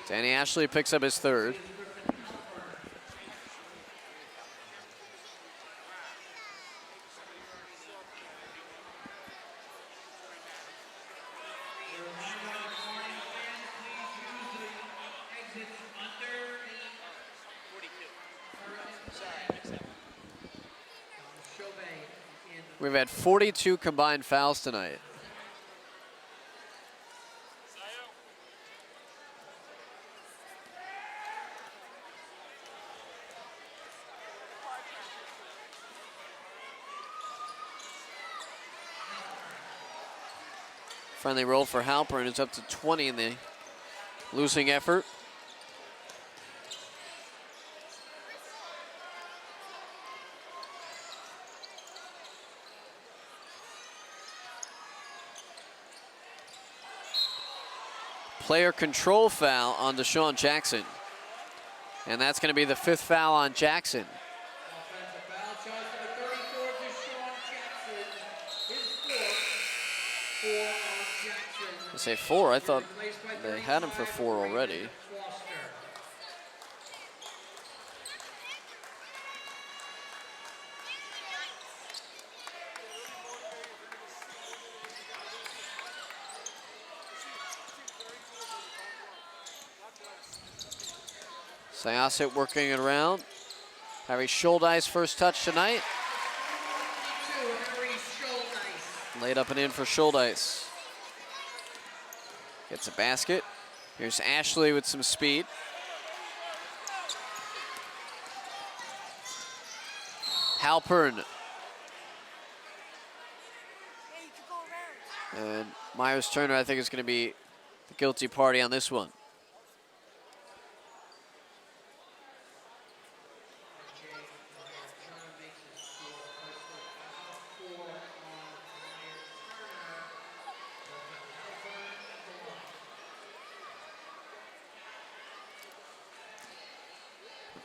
Danny Ashley picks up his third. We've had 42 combined fouls tonight. Friendly roll for Halpern is up to 20 in the losing effort. Player control foul on Deshaun Jackson. And that's going to be the fifth foul on Jackson. I say four, I thought they had him for four already. Syosset working it around. Harry Schuldeis first touch tonight. Laid up and in for Schuldeis. Gets a basket. Here's Ashley with some speed. Halpern. And Myers-Turner, I think, is going to be the guilty party on this one.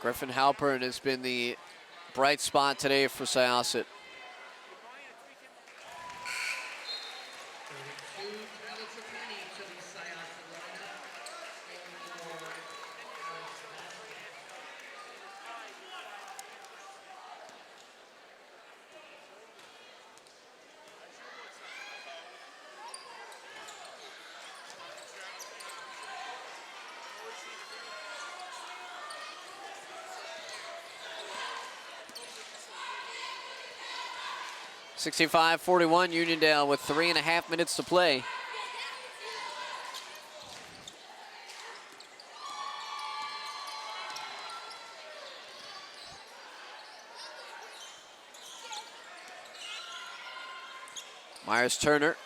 Griffin Halpern has been the bright spot today for Syosset. (65-41) Uniondale with 3.5 minutes to play. Myers-Turner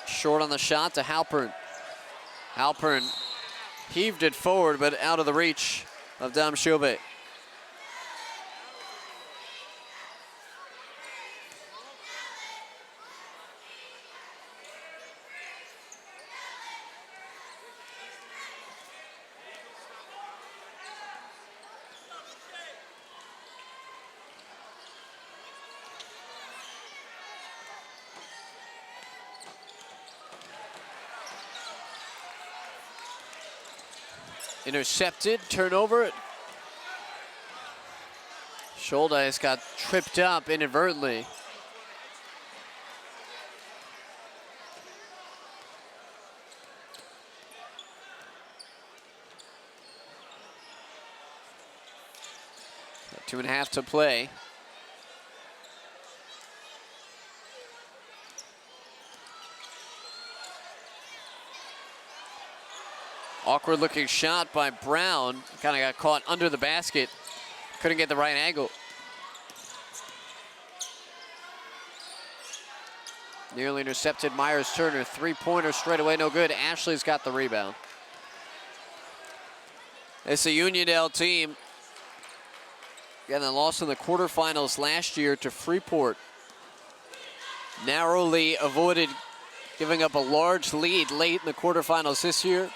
short on the shot to Halpern. Halpern heaved it forward, but out of the reach of Dom Chauvet. intercepted, turnover. Scholdeis got tripped up inadvertently. Got 2.5 to play. Awkward looking shot by Brown. Kind of got caught under the basket. Couldn't get the right angle. Nearly intercepted Myers-Turner. Three-pointer straight away, no good. Ashley's got the rebound. It's a Uniondale team. Again, they lost in the quarterfinals last year to Freeport. Narrowly avoided giving up a large lead late in the quarterfinals this year.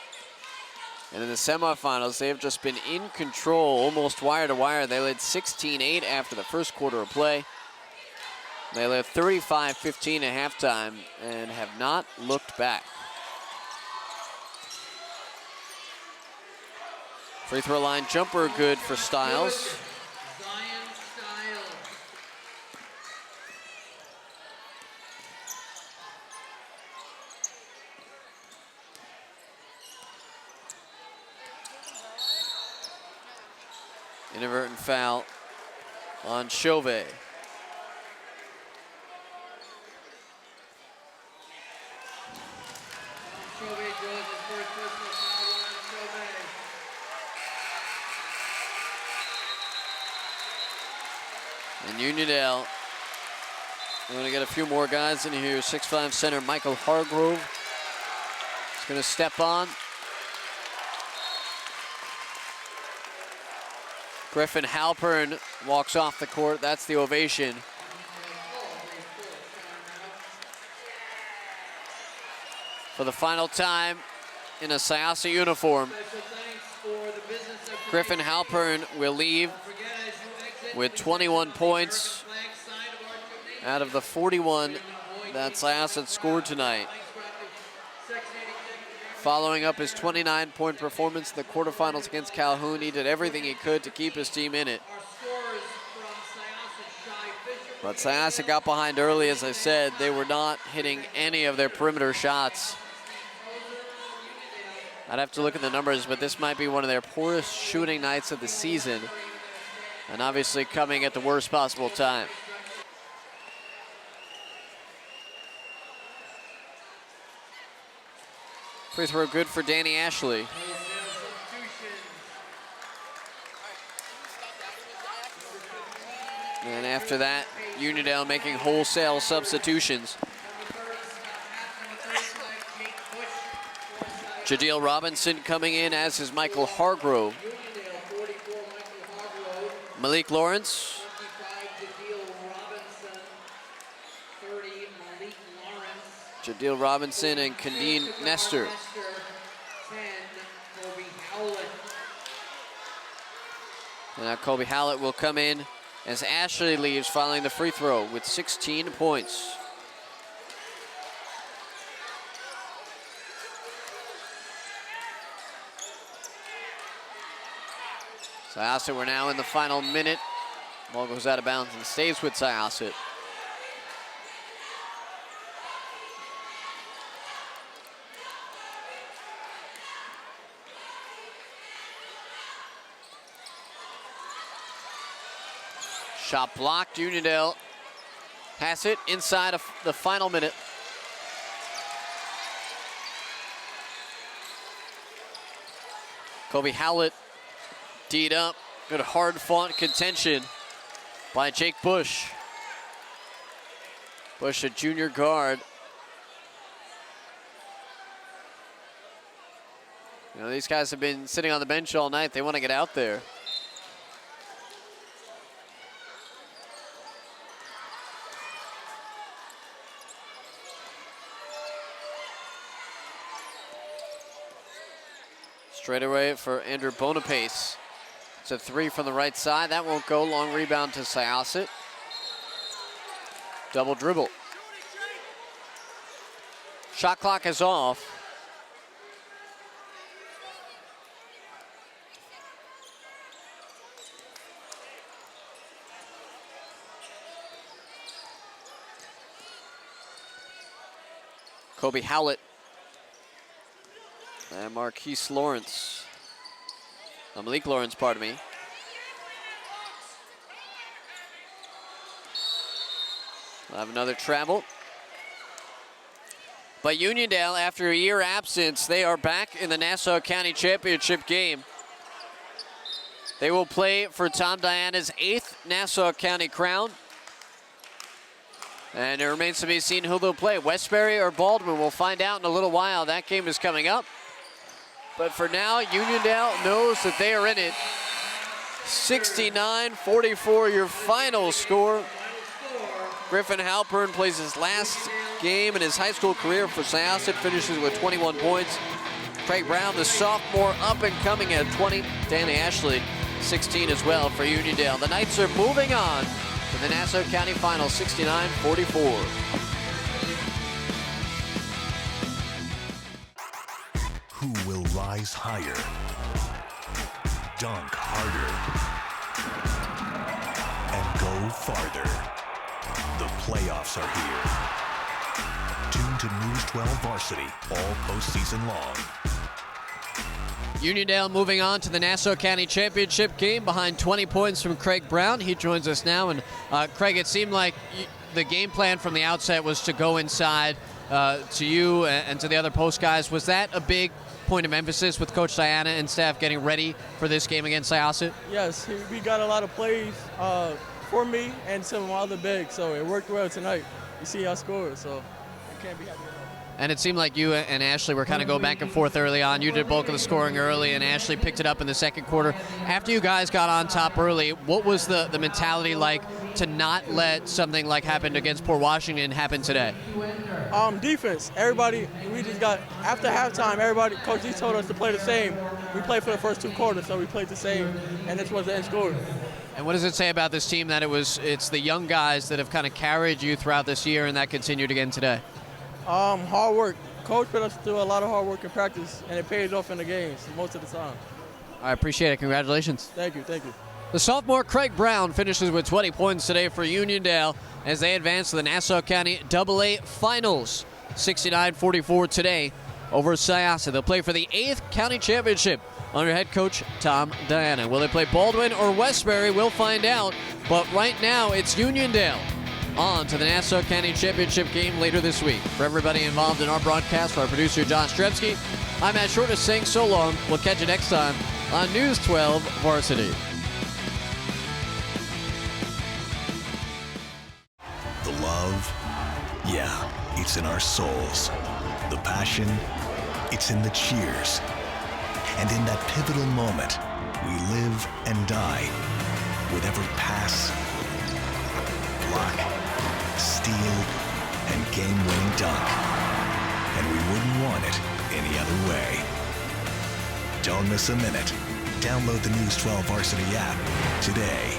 And in the semifinals, they've just been in control, almost wire to wire. They led 16-8 after the first quarter of play. They led 35-15 at halftime and have not looked back. Free throw line jumper good for Styles. Inadvertent foul on Chauvet. And Uniondale, they're going to get a few more guys in here. 6'5" center Michael Hargrove is going to step on. Griffin Halpern walks off the court. That's the ovation. For the final time in a Syosset uniform, Griffin Halpern will leave with 21 points out of the 41 that Syosset scored tonight. Following up his 29-point performance in the quarterfinals against Calhoun, he did everything he could to keep his team in it. But Syosset got behind early, as I said. They were not hitting any of their perimeter shots. I'd have to look at the numbers, but this might be one of their poorest shooting nights of the season. And obviously coming at the worst possible time. Free throw good for Danny Ashley. And after that, Uniondale making wholesale substitutions. Jadeel Robinson coming in, as is Michael Hargrove. Malik Lawrence. Jadeel Robinson and Kandine Nestor. And now Kobe Hallett will come in as Ashley leaves following the free throw with 16 points. Syosset, we're now in the final minute. Ball goes out of bounds and stays with Syosset. Shot blocked. Uniondale pass it inside of the final minute. Kobe Hallett D'd up. Good hard-fought contention by Jake Bush. Bush, a junior guard. You know, these guys have been sitting on the bench all night. They want to get out there. Straight away for Andrew Boniface. It's a three from the right side. That won't go. Long rebound to Syosset. Double dribble. Shot clock is off. Kobe Howlett. And Marquise Lawrence. Malik Lawrence, pardon me. We'll have another travel. But Uniondale, after a year absence, they are back in the Nassau County Championship game. They will play for Tom Diana's 8th Nassau County crown. And it remains to be seen who they'll play, Westbury or Baldwin. We'll find out in a little while. That game is coming up. But for now, Uniondale knows that they are in it. 69-44, your final score. Griffin Halpern plays his last game in his high school career for Syosset, finishes with 21 points. Craig Brown, the sophomore, up and coming at 20. Danny Ashley, 16 as well for Uniondale. The Knights are moving on to the Nassau County Final, 69-44. Who will rise higher, dunk harder, and go farther? The playoffs are here. Tune to News 12 Varsity all postseason long. Uniondale moving on to the Nassau County Championship game behind 20 points from Craig Brown. He joins us now. And Craig, it seemed like the game plan from the outset was to go inside to you and to the other post guys. Was that a big point of emphasis with Coach Diana and staff getting ready for this game against Syosset? Yes, we got a lot of plays for me and some of my other bigs, so it worked well tonight. You see I scored, so I can't be happy enough. And it seemed like you and Ashley were kind of going back and forth early on. You did bulk of the scoring early, and Ashley picked it up in the second quarter. After you guys got on top early, what was the mentality like to not let something like happened against Port Washington happen today? Defense. Everybody, we just got, after halftime, everybody, Coach G told us to play the same. We played for the first 2 quarters, so we played the same, and this was the end score. And what does it say about this team that it's the young guys that have kind of carried you throughout this year and that continued again today? Hard work. Coach put us through a lot of hard work in practice, and it pays off in the games most of the time. I appreciate it. Congratulations. Thank you, thank you. The sophomore Craig Brown finishes with 20 points today for Uniondale as they advance to the Nassau County AA Finals. 69-44 today over Syosset. They'll play for the 8th County Championship under head coach Tom Diana. Will they play Baldwin or Westbury? We'll find out. But right now, it's Uniondale on to the Nassau County Championship game later this week. For everybody involved in our broadcast, for our producer John Strebsky, I'm Matt Shorter saying so long. We'll catch you next time on News 12 Varsity. The love, yeah, it's in our souls. The passion, it's in the cheers. And in that pivotal moment, we live and die with every pass, block, steal, and game-winning dunk. And we wouldn't want it any other way. Don't miss a minute. Download the News 12 Varsity app today.